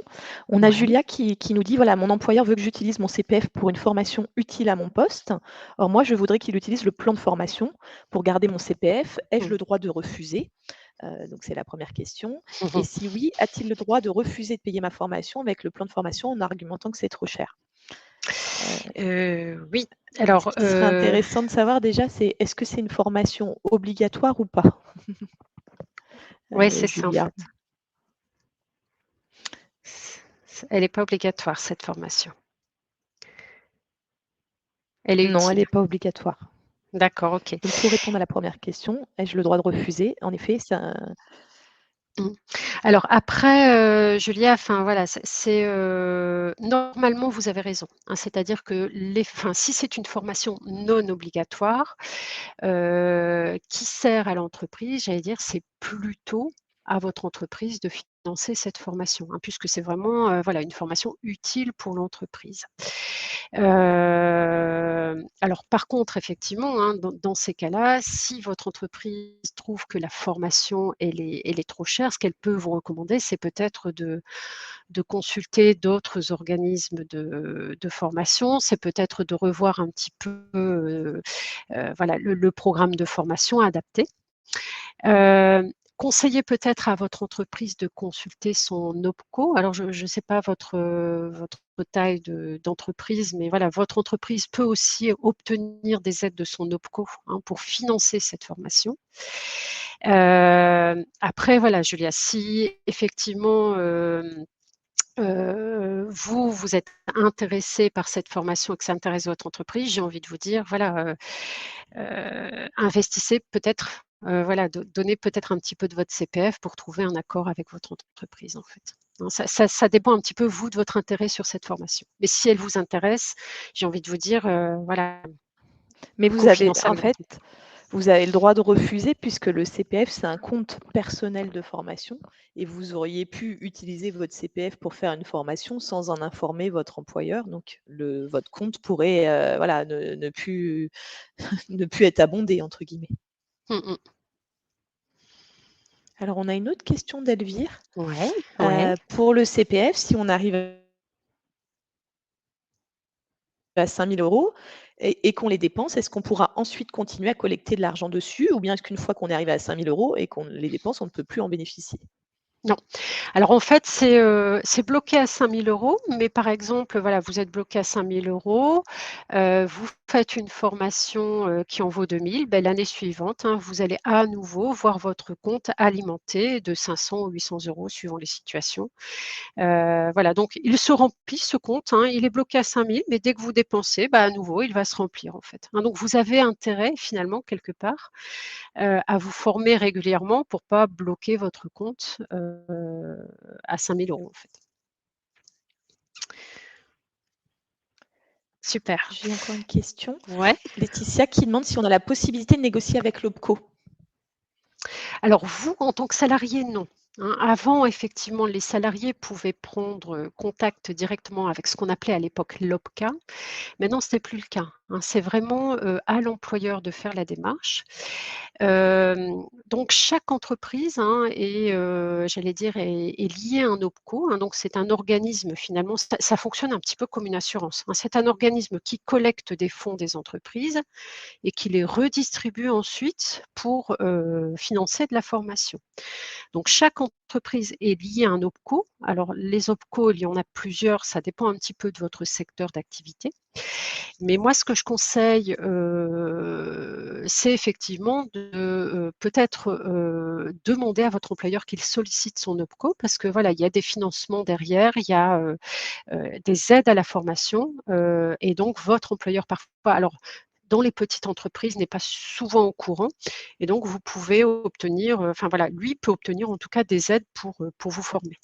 On a Ouais. Julia qui nous dit: «Voilà, mon employeur veut que j'utilise mon CPF pour une formation utile à mon poste. Or moi, je voudrais qu'il utilise le plan de formation pour garder mon CPF. Ai-je Mmh. le droit de refuser?» Donc c'est la première question. Mmh Et mh. si oui, a-t-il le droit de refuser de payer ma formation avec le plan de formation en argumentant que c'est trop cher? Oui, Ce alors, qui serait intéressant de savoir déjà, c'est est-ce que c'est une formation obligatoire ou pas? ouais, c'est ça en Julia? fait. Elle n'est pas obligatoire cette formation. Elle est Non, elle utile. n'est pas obligatoire. D'accord, OK. Donc pour répondre à la première question, ai-je le droit de refuser? En effet, ça Mmh. Alors après, Julia, enfin voilà, normalement vous avez raison, hein. C'est-à-dire que si c'est une formation non obligatoire, qui sert à l'entreprise, j'allais dire, c'est plutôt à votre entreprise de financer cette formation, hein, puisque c'est vraiment, voilà, une formation utile pour l'entreprise. Alors par contre, effectivement, hein, dans ces cas-là, si votre entreprise trouve que la formation, elle est trop chère, ce qu'elle peut vous recommander, c'est peut-être de consulter d'autres organismes de formation. C'est peut-être de revoir un petit peu, voilà, le programme de formation adapté. Conseillez peut-être à votre entreprise de consulter son OPCO. Alors je ne sais pas votre taille d'entreprise, mais voilà, votre entreprise peut aussi obtenir des aides de son OPCO, hein, pour financer cette formation. Après voilà, Julia, si effectivement, vous êtes intéressé par cette formation et que ça intéresse votre entreprise, j'ai envie de vous dire, voilà, investissez peut-être, voilà, donnez peut-être un petit peu de votre CPF pour trouver un accord avec votre entreprise, en fait. Hein, ça dépend un petit peu, vous, de votre intérêt sur cette formation. Mais si elle vous intéresse, j'ai envie de vous dire, voilà, Mais vous avez cofinancez en avec fait, votre CPF. vous avez le droit de refuser puisque le CPF, c'est un compte personnel de formation et vous auriez pu utiliser votre CPF pour faire une formation sans en informer votre employeur. Donc votre compte pourrait, voilà, ne plus ne plus être «abondé» entre guillemets. Mmh mh. Alors on a une autre question d'Elvire. Ouais, ouais. Pour le CPF, si on arrive à 5 000 € et qu'on les dépense, est-ce qu'on pourra ensuite continuer à collecter de l'argent dessus? Ou bien est-ce qu'une fois qu'on est arrivé à 5 000 € et qu'on les dépense, on ne peut plus en bénéficier? Non. Alors en fait, c'est bloqué à 5 000 €, mais par exemple, voilà, vous êtes bloqué à 5 000 €, vous faites une formation, qui en vaut 2 000, l'année suivante, hein, vous allez à nouveau voir votre compte alimenté de 500 ou 800 € suivant les situations. Voilà, donc il se remplit ce compte, hein, il est bloqué à 5 000, mais dès que vous dépensez, à nouveau, il va se remplir en fait, hein. Donc vous avez intérêt finalement quelque part, à vous former régulièrement pour pas bloquer votre compte, à 5 000 € en fait. Super. J'ai encore une question. Ouais. Laetitia qui demande si on a la possibilité de négocier avec l'OPCO. Alors vous, en tant que salarié, non. Hein. Avant, effectivement, les salariés pouvaient prendre, contact directement avec ce qu'on appelait à l'époque l'OPCA. Maintenant, ce n'est plus le cas, hein. C'est vraiment, à l'employeur de faire la démarche. Donc chaque entreprise, hein, j'allais dire, est liée à un OPCO, hein. Donc c'est un organisme finalement, ça fonctionne un petit peu comme une assurance, hein. C'est un organisme qui collecte des fonds des entreprises et qui les redistribue ensuite pour, financer de la formation. Donc chaque entreprise est liée à un OPCO. Alors les OPCO, il y en a plusieurs, ça dépend un petit peu de votre secteur d'activité. Mais moi, ce que je conseille, c'est effectivement de, peut-être, demander à votre employeur qu'il sollicite son OPCO parce que voilà, il y a des financements derrière, il y a, des aides à la formation, et donc votre employeur parfois alors dans les petites entreprises n'est pas souvent au courant et donc vous pouvez obtenir, enfin voilà, lui peut obtenir en tout cas des aides pour vous former.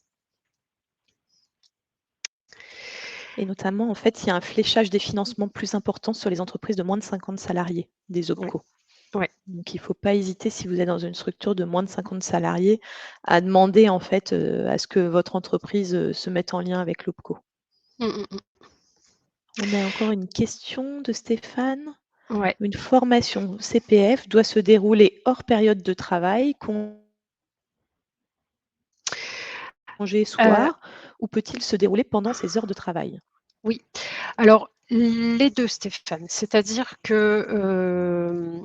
Et notamment, en fait, il y a un fléchage des financements plus important sur les entreprises de moins de 50 salariés, des Ouais, OPCO. ouais. Donc il ne faut pas hésiter si vous êtes dans une structure de moins de 50 salariés à demander en fait, à ce que votre entreprise, se mette en lien avec l'OPCO. Mmh, mmh mh. On a encore une question de Stéphane. Ouais. Une formation CPF doit se dérouler hors période de travail, congé Heu, soir, ou peut-il se dérouler pendant ses heures de travail? oui. Alors les 2, Stéphane. C'est-à-dire que,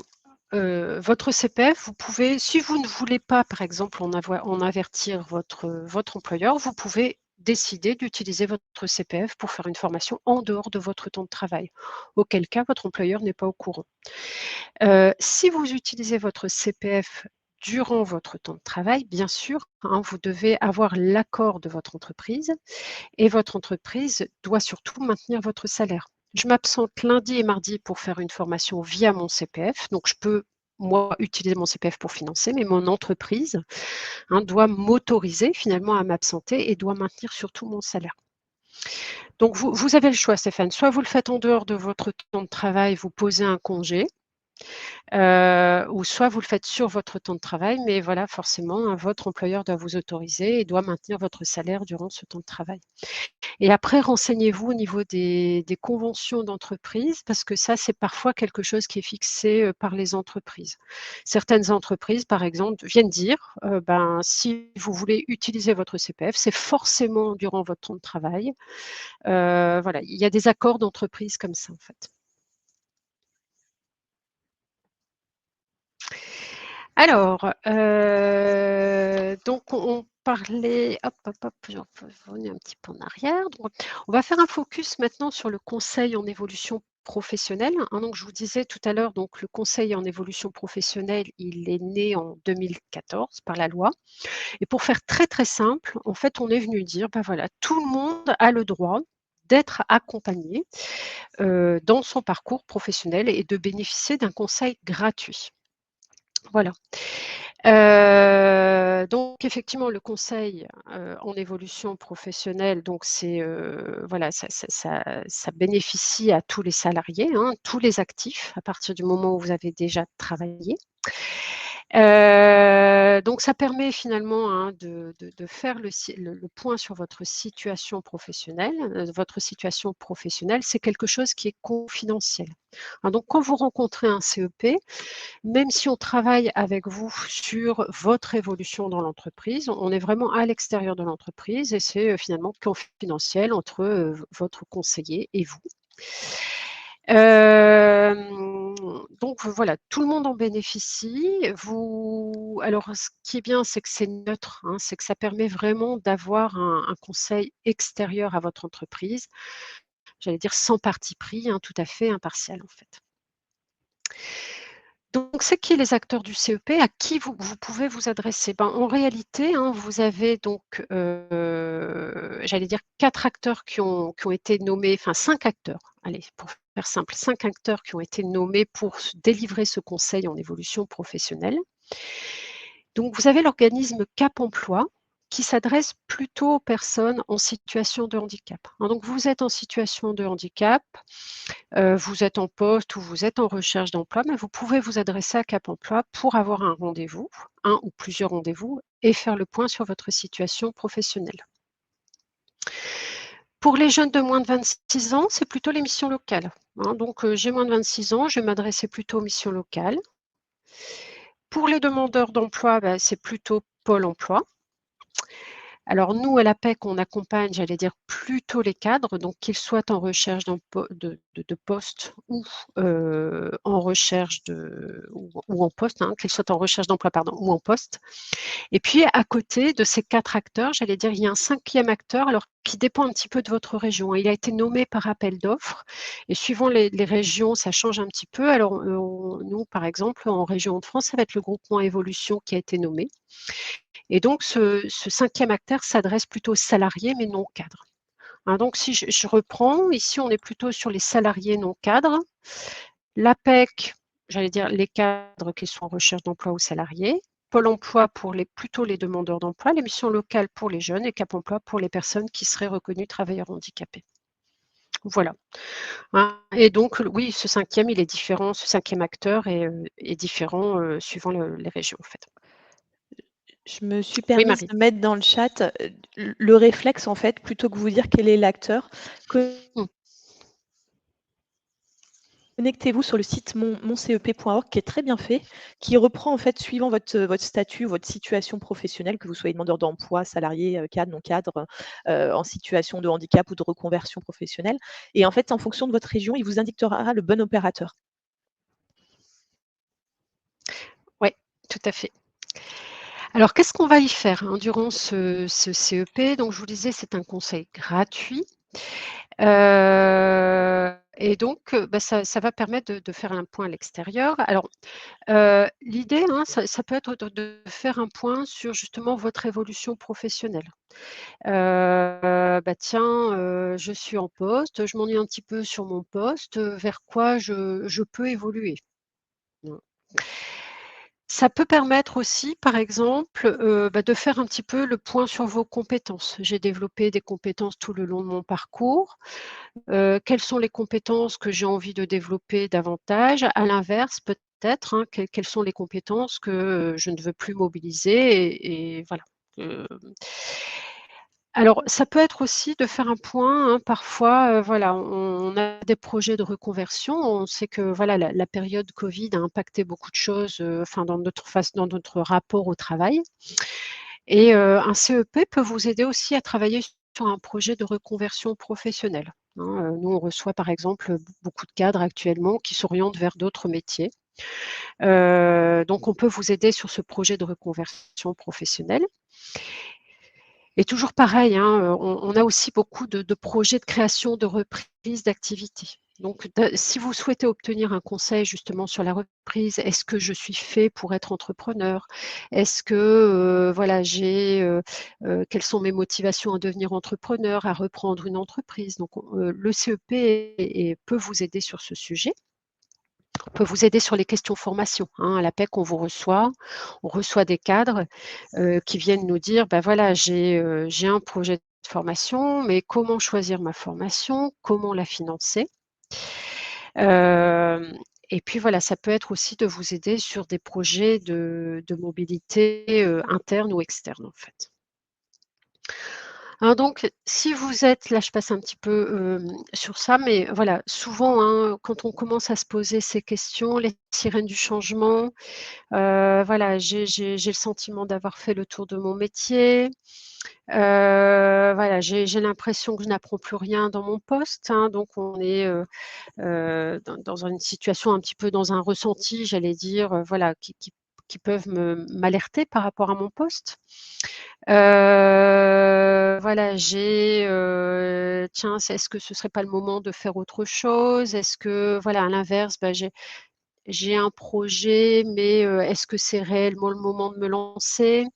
votre CPF, vous pouvez si vous ne voulez pas, par exemple, en avertir votre employeur, vous pouvez décider d'utiliser votre CPF pour faire une formation en dehors de votre temps de travail, auquel cas votre employeur n'est pas au courant. Si vous utilisez votre CPF durant votre temps de travail, bien sûr, hein, vous devez avoir l'accord de votre entreprise et votre entreprise doit surtout maintenir votre salaire. Je m'absente lundi et mardi pour faire une formation via mon CPF, donc je peux moi, utiliser mon CPF pour financer, mais mon entreprise doit m'autoriser finalement à m'absenter et doit maintenir surtout mon salaire. Donc vous avez le choix Stéphane, soit vous le faites en dehors de votre temps de travail, vous posez un congé, ou soit vous le faites sur votre temps de travail, mais voilà, forcément, votre employeur doit vous autoriser et doit maintenir votre salaire durant ce temps de travail. Et après, renseignez-vous au niveau des conventions d'entreprise, parce que ça, c'est parfois quelque chose qui est fixé par les entreprises. Certaines entreprises, par exemple, viennent dire, si vous voulez utiliser votre CPF, c'est forcément durant votre temps de travail. Voilà, il y a des accords d'entreprise comme ça, en fait. Alors, donc on parlait hop, je peux revenir un petit peu en arrière. Donc, on va faire un focus maintenant sur le conseil en évolution professionnelle, donc je vous disais tout à l'heure, donc le conseil en évolution professionnelle, il est né en 2014 par la loi et pour faire très, très simple, en fait, on est venu dire, voilà, tout le monde a le droit d'être accompagné, dans son parcours professionnel et de bénéficier d'un conseil gratuit. Voilà. Donc effectivement, le conseil, en évolution professionnelle, donc c'est, voilà, ça bénéficie à tous les salariés, tous les actifs, à partir du moment où vous avez déjà travaillé. Donc ça permet finalement, de faire le point sur votre situation professionnelle. Votre situation professionnelle, c'est quelque chose qui est confidentiel. Donc quand vous rencontrez un CEP, même si on travaille avec vous sur votre évolution dans l'entreprise, on est vraiment à l'extérieur de l'entreprise et c'est, finalement confidentiel entre, votre conseiller et vous. Donc voilà, tout le monde en bénéficie. Alors ce qui est bien, c'est que c'est neutre, c'est que ça permet vraiment d'avoir un conseil extérieur à votre entreprise. J'allais dire sans parti pris, tout à fait impartial en fait. Donc, c'est qui les acteurs du CEP? À qui vous pouvez vous adresser? En réalité, vous avez donc, j'allais dire 4 acteurs qui ont été nommés, enfin 5 acteurs, allez, pour faire simple, 5 acteurs qui ont été nommés pour délivrer ce conseil en évolution professionnelle. Donc, vous avez l'organisme Cap Emploi qui s'adresse plutôt aux personnes en situation de handicap. Donc, vous êtes en situation de handicap, vous êtes en poste ou vous êtes en recherche d'emploi, mais vous pouvez vous adresser à Cap Emploi pour avoir un rendez-vous, un ou plusieurs rendez-vous et faire le point sur votre situation professionnelle. Pour les jeunes de moins de 26 ans, c'est plutôt les missions locales. Donc, j'ai moins de 26 ans, je vais m'adresser plutôt aux missions locales. Pour les demandeurs d'emploi, c'est plutôt Pôle emploi. Alors nous, à l'APEC, on accompagne, j'allais dire, plutôt les cadres, donc qu'ils soient en recherche de poste ou en recherche ou en poste, qu'ils soient en recherche d'emploi, pardon, ou en poste. Et puis à côté de ces 4 acteurs, j'allais dire, il y a un 5e acteur, alors qui dépend un petit peu de votre région. Il a été nommé par appel d'offres et suivant les régions, ça change un petit peu. Alors nous, par exemple, en région de France, ça va être le groupement Évolution qui a été nommé. Et donc, ce 5e acteur s'adresse plutôt aux salariés, mais non aux cadres. Donc, si je reprends, ici, on est plutôt sur les salariés non cadres. L'APEC, j'allais dire les cadres qui sont en recherche d'emploi ou salariés. Pôle emploi pour plutôt les demandeurs d'emploi, les missions locales pour les jeunes et Cap emploi pour les personnes qui seraient reconnues travailleurs handicapés. Voilà. Et donc, oui, ce 5e, il est différent, ce 5e acteur est différent suivant les régions, en fait. Je me suis Oui, permise Marie. de mettre dans le chat, le réflexe en fait, plutôt que vous dire quel est l'acteur, Mmh. connectez-vous sur le site moncep.org qui est très bien fait, qui reprend en fait suivant votre statut, votre situation professionnelle, que vous soyez demandeur d'emploi, salarié, cadre, non cadre, en situation de handicap ou de reconversion professionnelle. Et en fait, en fonction de votre région, il vous indiquera le bon opérateur. Ouais, tout à fait. Alors, qu'est-ce qu'on va y faire, durant ce CEP? Donc, je vous disais, c'est un conseil gratuit. Et donc, ça va permettre de faire un point à l'extérieur. Alors, l'idée, ça peut être de faire un point sur justement votre évolution professionnelle. Tiens, je suis en poste, je m'ennuie un petit peu sur mon poste, vers quoi je peux évoluer? Mmh. Ça peut permettre aussi, par exemple, de faire un petit peu le point sur vos compétences. J'ai développé des compétences tout le long de mon parcours. Quelles sont les compétences que j'ai envie de développer davantage? À l'inverse, peut-être, hein, quelles sont les compétences que, je ne veux plus mobiliser et voilà. Heu, alors ça peut être aussi de faire un point, hein, parfois, voilà, on a des projets de reconversion. On sait que voilà, la période covid a impacté beaucoup de choses, enfin dans notre rapport au travail et un CEP peut vous aider aussi à travailler sur un projet de reconversion professionnelle, hein. Nous, on reçoit par exemple, beaucoup de cadres actuellement qui s'orientent vers d'autres métiers. Donc on peut vous aider sur ce projet de reconversion professionnelle. Et toujours pareil, hein, on a aussi beaucoup de projets de création de reprise d'activité. Donc si vous souhaitez obtenir un conseil justement sur la reprise, est-ce que je suis fait pour être entrepreneur? Est-ce que, voilà, quelles sont mes motivations à devenir entrepreneur, à reprendre une entreprise? Donc le CEP peut vous aider sur ce sujet. On peut vous aider sur les questions formation, hein. À l'APEC, on reçoit des cadres, qui viennent nous dire: «Bah, voilà, j'ai un projet de formation, mais comment choisir ma formation? Comment la financer?» Hem et puis voilà, ça peut être aussi de vous aider sur des projets de mobilité, interne ou externe, en fait. Alors donc, si vous êtes là, je passe un petit peu, sur ça, mais voilà, souvent, hein, quand on commence à se poser ces questions, les sirènes du changement, voilà, j'ai le sentiment d'avoir fait le tour de mon métier, voilà, j'ai l'impression que je n'apprends plus rien dans mon poste, hein, donc on est, dans une situation un petit peu dans un ressenti, j'allais dire, voilà, qui peuvent m'alerter par rapport à mon poste. Voilà, tiens, est-ce que ce serait pas le moment de faire autre chose? Est-ce que voilà, à l'inverse, j'ai un projet, mais est-ce que c'est réellement le moment de me lancer?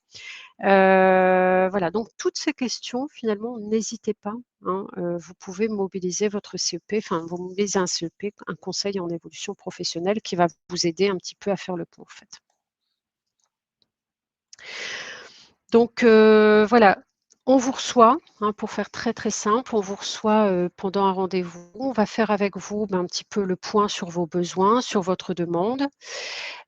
Voilà, donc toutes ces questions, finalement, n'hésitez pas, hein, vous pouvez mobiliser votre CEP, enfin, vous mobilisez un CEP, un conseil en évolution professionnelle qui va vous aider un petit peu à faire le point, en fait. Donc voilà, on vous reçoit, hein, pour faire très, très simple, on vous reçoit, pendant un rendez-vous. On va faire avec vous, un petit peu le point sur vos besoins, sur votre demande.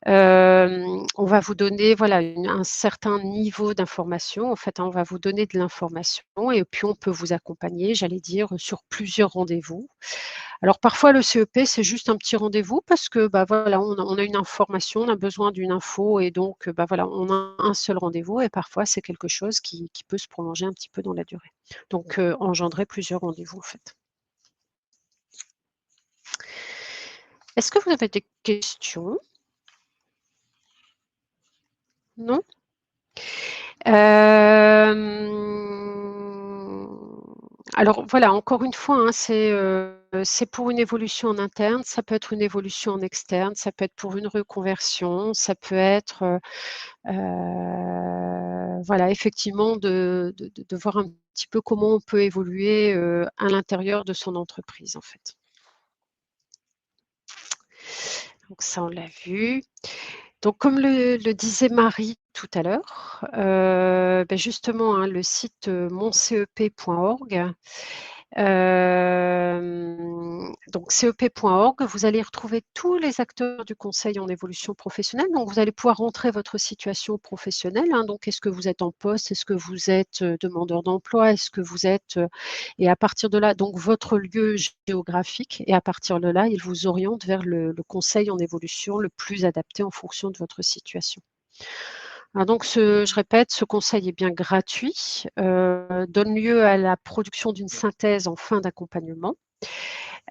On va vous donner, voilà, un certain niveau d'information. En fait, hein, on va vous donner de l'information et puis on peut vous accompagner, j'allais dire, sur plusieurs rendez-vous. Alors parfois le CEP, c'est juste un petit rendez-vous parce que, voilà, on a une information, on a besoin d'une info et donc, voilà, on a un seul rendez-vous et parfois c'est quelque chose qui peut se prolonger un petit peu dans la durée. Donc, engendrer plusieurs rendez-vous, en fait. Est-ce que vous avez des questions? Non? Alors voilà, encore une fois, hein, c'est pour une évolution en interne, ça peut être une évolution en externe, ça peut être pour une reconversion, ça peut être, voilà, effectivement de voir un petit peu comment on peut évoluer, à l'intérieur de son entreprise, en fait. Donc ça, on l'a vu. Donc comme le disait Marie tout à l'heure, justement, hein, le site, moncep.org, donc cep.org, vous allez retrouver tous les acteurs du conseil en évolution professionnelle. Donc vous allez pouvoir rentrer votre situation professionnelle, hein. Donc est-ce que vous êtes en poste? Est-ce que vous êtes, demandeur d'emploi? Est-ce que vous êtes, et à partir de là, donc votre lieu géographique et à partir de là, il vous oriente vers le conseil en évolution le plus adapté en fonction de votre situation. Alors donc je répète, ce conseil est bien gratuit, donne lieu à la production d'une synthèse en fin d'accompagnement,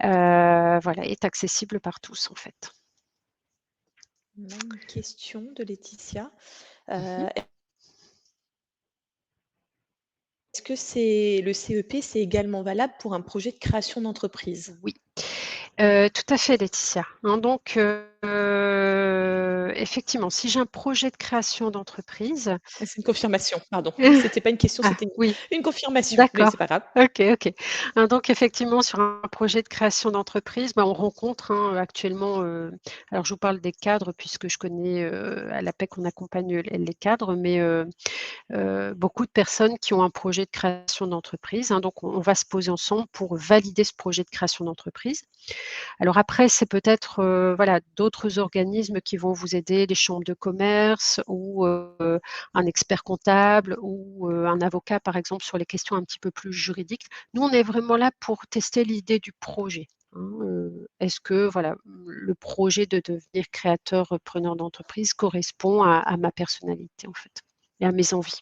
voilà, est accessible par tous en fait. On a une question de Laetitia. Mmh. Est-ce que le CEP, c'est également valable pour un projet de création d'entreprise? Oui, tout à fait Laetitia, hein, donc effectivement, si j'ai un projet de création d'entreprise. C'est une confirmation, pardon. C'était pas une question, Ah c'était oui. une confirmation, mais D'accord. c'est pas grave. OK, OK. Donc effectivement, sur un projet de création d'entreprise, on rencontre, actuellement, alors je vous parle des cadres puisque je connais, à l'APEC, on accompagne les cadres, mais beaucoup de personnes qui ont un projet de création d'entreprise, donc on va se poser ensemble pour valider ce projet de création d'entreprise. Alors après, c'est peut-être, voilà, d'autres organismes qui vont vous aider, les chambres de commerce ou un expert comptable ou un avocat, par exemple, sur les questions un petit peu plus juridiques. Nous, on est vraiment là pour tester l'idée du projet, est-ce que, voilà, le projet de devenir créateur, preneur d'entreprise correspond à ma personnalité, en fait, et à mes envies?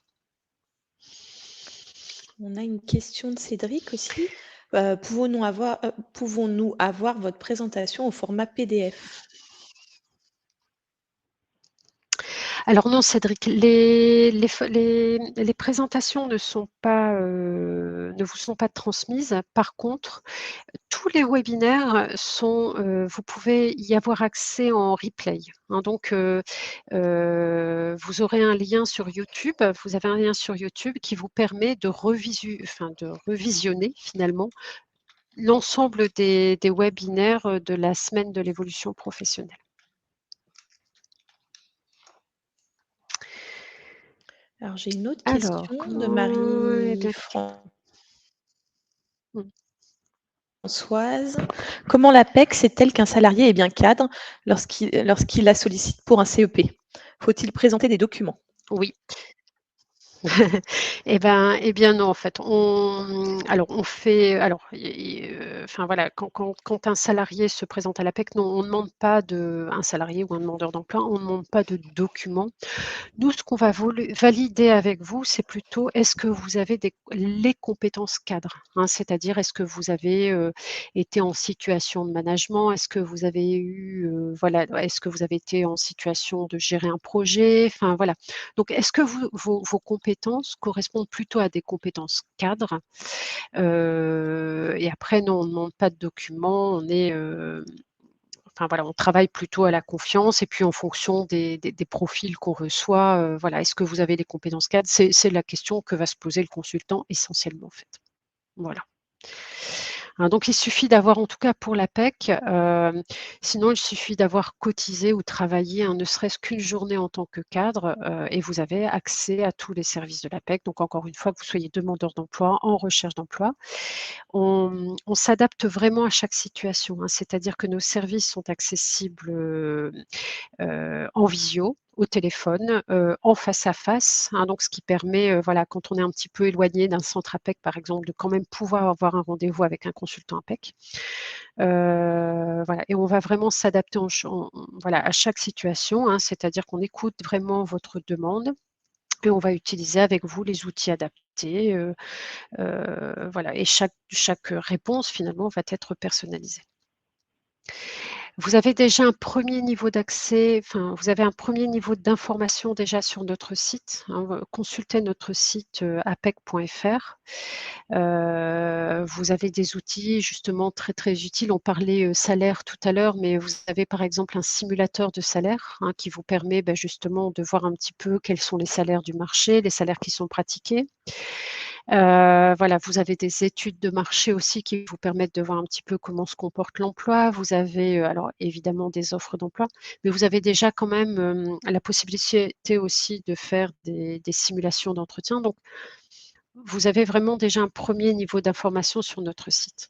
On a une question de Cédric aussi. Pouvons-nous avoir votre présentation au format PDF? Alors non, Cédric, les présentations ne vous sont pas transmises. Par contre, tous les webinaires sont, vous pouvez y avoir accès en replay, donc vous aurez un lien sur YouTube. Vous avez un lien sur YouTube qui vous permet de revisionner finalement l'ensemble des webinaires, de la semaine de l'évolution professionnelle. Alors j'ai une autre Alors, question de comment Marie-Françoise. Mmh. Comment l'APEC sait-elle qu'un salarié est bien cadre lorsqu'il la sollicite pour un CEP? Faut-il présenter des documents? Oui. Eh bien non, en fait. On fait enfin voilà, quand un salarié se présente à l'APEC, non, on ne demande pas un salarié ou un demandeur d'emploi, on ne demande pas de documents. Nous, ce qu'on va valider avec vous, c'est plutôt est-ce que vous avez les compétences cadres, c'est-à-dire est-ce que vous avez été en situation de management, est-ce que vous avez voilà, est-ce que vous avez été en situation de gérer un projet, enfin voilà. Donc, est-ce que vos compétences correspondent plutôt à des compétences cadres? Et après, non, on ne demande pas de documents, enfin voilà, on travaille plutôt à la confiance et puis en fonction des profils qu'on reçoit, voilà, est-ce que vous avez des compétences cadres? C'est la question que va se poser le consultant essentiellement, en fait. Voilà. Donc il suffit d'avoir, en tout cas pour l'APEC, sinon il suffit d'avoir cotisé ou travaillé, ne serait-ce qu'une journée en tant que cadre, et vous avez accès à tous les services de l'APEC. Donc encore une fois, que vous soyez demandeur d'emploi, en recherche d'emploi. On s'adapte vraiment à chaque situation, c'est-à-dire que nos services sont accessibles, en visio, au téléphone, en face à face, donc ce qui permet, voilà, quand on est un petit peu éloigné d'un centre APEC, par exemple, de quand même pouvoir avoir un rendez-vous avec un consultant APEC. Voilà, et on va vraiment s'adapter voilà, à chaque situation, c'est-à-dire qu'on écoute vraiment votre demande et on va utiliser avec vous les outils adaptés, voilà, et chaque réponse finalement va être personnalisée. Vous avez déjà un premier niveau d'accès, enfin, vous avez un premier niveau d'information déjà sur notre site, consultez notre site, apec.fr. Vous avez des outils justement très, très utiles. On parlait, salaire tout à l'heure, mais vous avez par exemple un simulateur de salaire, qui vous permet, justement de voir un petit peu quels sont les salaires du marché, les salaires qui sont pratiqués. Voilà, vous avez des études de marché aussi qui vous permettent de voir un petit peu comment se comporte l'emploi. Vous avez, alors évidemment des offres d'emploi, mais vous avez déjà quand même, la possibilité aussi de faire des simulations d'entretien. Donc, vous avez vraiment déjà un premier niveau d'information sur notre site.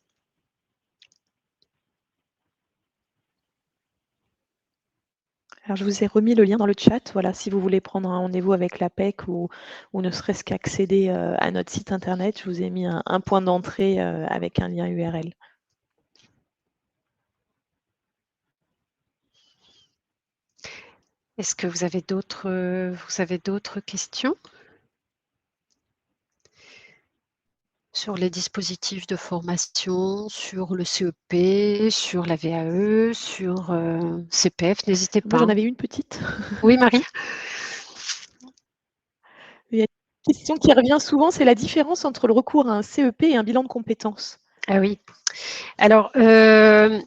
Alors je vous ai remis le lien dans le chat, voilà, si vous voulez prendre un rendez-vous avec l'APEC ou ne serait-ce qu'accéder, à notre site internet, je vous ai mis un point d'entrée, avec un lien URL. Est-ce que vous avez d'autres questions? Sur les dispositifs de formation, sur le CEP, sur la VAE, sur, CPF, n'hésitez Moi pas, j'en avais une petite. Oui, Marie? Il y a une question qui revient souvent, c'est la différence entre le recours à un CEP et un bilan de compétences. Ah oui. Alors, j'ai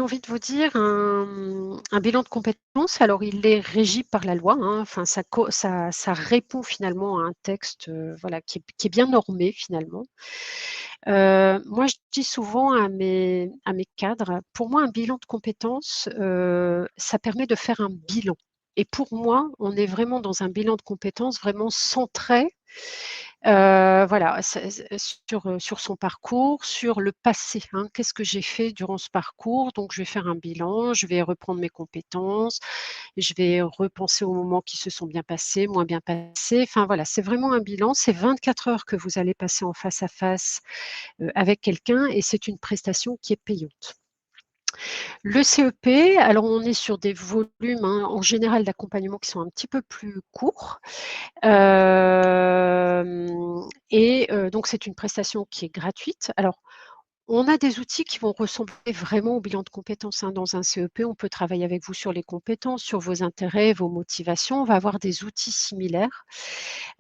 envie de vous dire un bilan de compétences, alors il est régi par la loi, hein, enfin ça répond finalement à un texte, voilà, qui est bien normé finalement. Moi je dis souvent à mes cadres, pour moi un bilan de compétences, ça permet de faire un bilan et pour moi, on est vraiment dans un bilan de compétences vraiment centré. Voilà, sur son parcours, sur le passé, hein. Qu'est-ce que j'ai fait durant ce parcours? Donc je vais faire un bilan, je vais reprendre mes compétences, je vais repenser aux moments qui se sont bien passés, moins bien passés. Enfin voilà, c'est vraiment un bilan. C'est 24 heures que vous allez passer en face à face, avec quelqu'un et c'est une prestation qui est payante. Le CEP, alors on est sur des volumes, hein, en général d'accompagnement qui sont un petit peu plus courts. Donc c'est une prestation qui est gratuite. Alors, on a des outils qui vont ressembler vraiment au bilan de compétences, hein. Dans un CEP, on peut travailler avec vous sur les compétences, sur vos intérêts, vos motivations. On va avoir des outils similaires.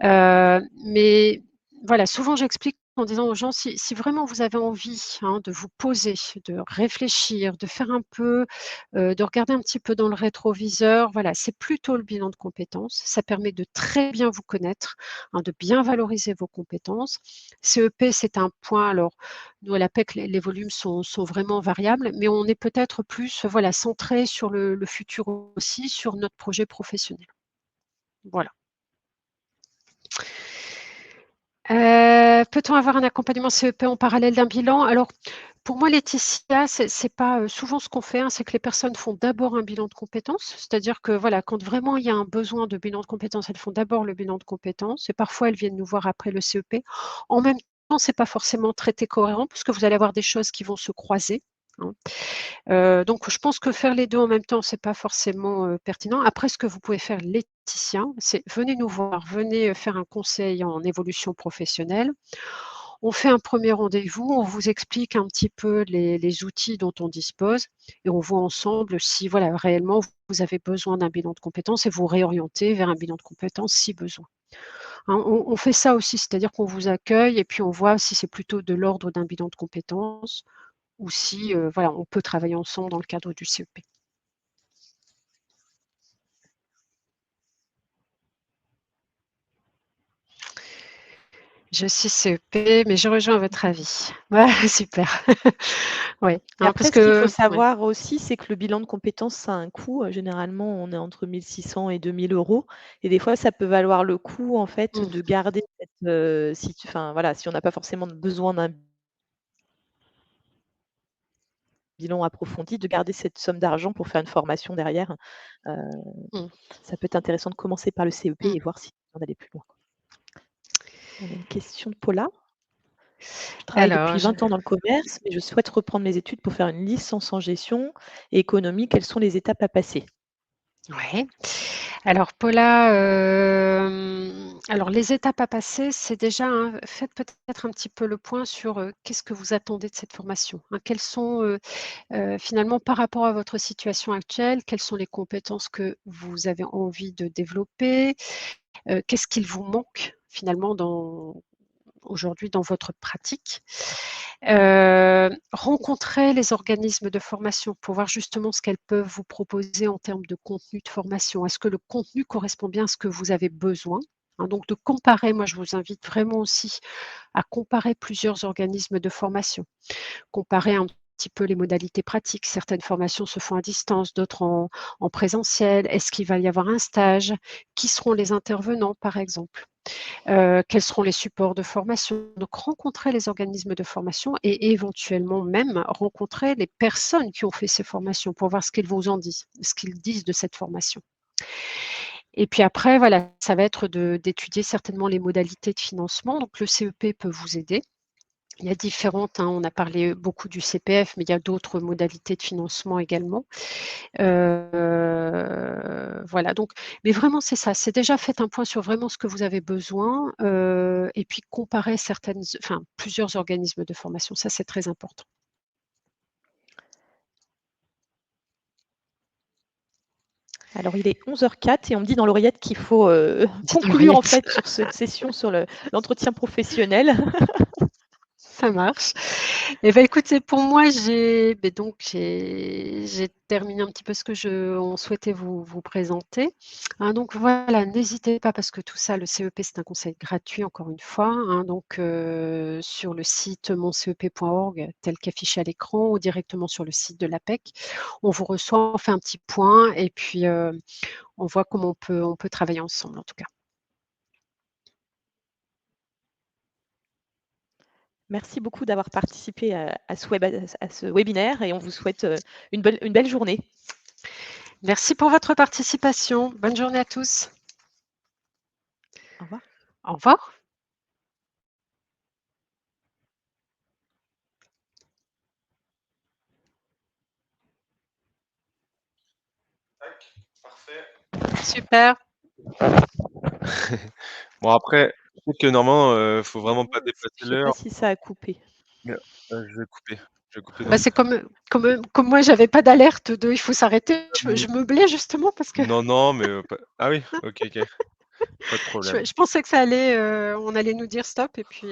Mais voilà, souvent j'explique en disant aux gens, si vraiment vous avez envie, hein, de vous poser, de réfléchir, de faire un peu, de regarder un petit peu dans le rétroviseur, voilà, c'est plutôt le bilan de compétences. Ça permet de très bien vous connaître, hein, de bien valoriser vos compétences. CEP, c'est un point, alors nous à l'APEC, les volumes sont vraiment variables, mais on est peut-être plus, voilà, centré sur le futur aussi, sur notre projet professionnel. Voilà. Peut-on avoir un accompagnement CEP en parallèle d'un bilan? Alors, pour moi, Laetitia, c'est pas, souvent ce qu'on fait, hein, c'est que les personnes font d'abord un bilan de compétences. C'est-à-dire que, voilà, quand vraiment il y a un besoin de bilan de compétences, elles font d'abord le bilan de compétences et parfois elles viennent nous voir après le CEP. En même temps, c'est pas forcément très cohérent puisque vous allez avoir des choses qui vont se croiser, hein. Donc je pense que faire les 2 en même temps, c'est pas forcément, pertinent. Après ce que vous pouvez faire, Laetitia, c'est venez nous voir, venez, faire un conseil en évolution professionnelle. On fait un premier rendez-vous, on vous explique un petit peu les outils dont on dispose et on voit ensemble si voilà, réellement vous avez besoin d'un bilan de compétences et vous réorienter vers un bilan de compétences si besoin. Hein, on fait ça aussi, c'est-à-dire qu'on vous accueille et puis on voit si c'est plutôt de l'ordre d'un bilan de compétences ou si, voilà, on peut travailler ensemble dans le cadre du CEP. Je suis CEP, mais je rejoins votre avis. Ouais, super. Ouais, Et hein, après, parce ce qu'il faut que ouais. savoir aussi, c'est que le bilan de compétences, ça a un coût. Généralement, on est entre 1 600 et 2 000 € et des fois, ça peut valoir le coup, en fait, Mmh, de garder cette, enfin, voilà, si on n'a pas forcément besoin d'un bilan approfondi, de garder cette somme d'argent pour faire une formation derrière. Heu, mmh, Ça peut être intéressant de commencer par le CEP mmh. et voir si on d'aller plus loin. On a une question de Paula. Je travaille Alors depuis je 20 ans dans le commerce, mais je souhaite reprendre mes études pour faire une licence en gestion et économie. Quelles sont les étapes à passer? Ouais. Alors Paula, alors les étapes à passer, c'est déjà, hein, faites peut-être un petit peu le point sur, qu'est-ce que vous attendez de cette formation, hein? Quelles sont, finalement par rapport à votre situation actuelle, quelles sont les compétences que vous avez envie de développer? Qu'est-ce qu'il vous manque finalement aujourd'hui dans votre pratique? Rencontrer les organismes de formation pour voir justement ce qu'elles peuvent vous proposer en termes de contenu de formation. Est-ce que le contenu correspond bien à ce que vous avez besoin? Hein, donc de comparer, moi je vous invite vraiment aussi à comparer plusieurs organismes de formation. Comparer un petit peu les modalités pratiques. Certaines formations se font à distance, d'autres en présentiel. Est-ce qu'il va y avoir un stage? Qui seront les intervenants, par exemple? Quels seront les supports de formation? Donc rencontrer les organismes de formation et éventuellement même rencontrer les personnes qui ont fait ces formations pour voir ce qu'ils vous en disent, ce qu'ils disent de cette formation. Et puis après, voilà, ça va être d'étudier certainement les modalités de financement. Donc le CEP peut vous aider. Il y a différentes, hein, on a parlé beaucoup du CPF, mais il y a d'autres modalités de financement également. Voilà, donc mais vraiment c'est ça, c'est déjà faites un point sur vraiment ce que vous avez besoin, et puis comparer plusieurs organismes de formation, ça c'est très important. Alors, il est 11h04 et on me dit dans l'oreillette qu'il faut, Dites dans conclure en l'oreillette. fait sur cette session sur l'entretien professionnel. Ça marche. Et ben, écoutez, pour moi, j'ai terminé un petit peu ce que on souhaitait vous présenter. Hein, donc voilà, n'hésitez pas parce que tout ça, le CEP, c'est un conseil gratuit encore une fois, hein, donc sur le site moncep.org tel qu'affiché à l'écran ou directement sur le site de l'APEC. On vous reçoit, on fait un petit point et puis, on voit comment on peut travailler ensemble en tout cas. Merci beaucoup d'avoir participé à ce webinaire et on vous souhaite une belle journée. Merci pour votre participation. Bonne journée à tous. Au revoir. Au revoir. Tac, parfait. Super. Bon après, je sais que normalement, faut vraiment pas dépasser Je sais pas l'heure, si ça a coupé. mais, je vais couper. Je vais couper Bah, donc c'est comme moi, j'avais pas d'alerte de «il faut s'arrêter», je oui. meublais justement parce que Non, non, mais, pas ah oui, OK, OK, pas de problème. je pensais que ça allait, on allait nous dire stop et puis,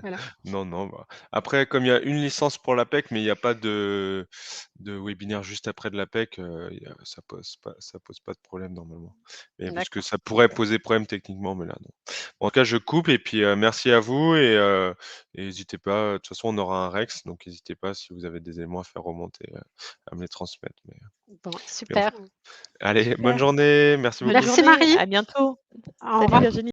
voilà. Non, non, bah, après comme il y a une licence pour l'APEC, mais il y a pas de webinaire juste après de l'APEC, il y a ça pose pas de problème normalement. Mais parce que D'accord. ça pourrait poser problème techniquement, mais là non. Bon, en tout cas, je coupe et puis, merci à vous et hésitez pas, de toute façon on aura un Rex, donc n'hésitez pas si vous avez des éléments à faire remonter, à me les transmettre, Bon, mais on super. allez, bonne Super. journée, merci Bonne beaucoup. Merci journée. Marie. À bientôt. Au Salut revoir. Virginie.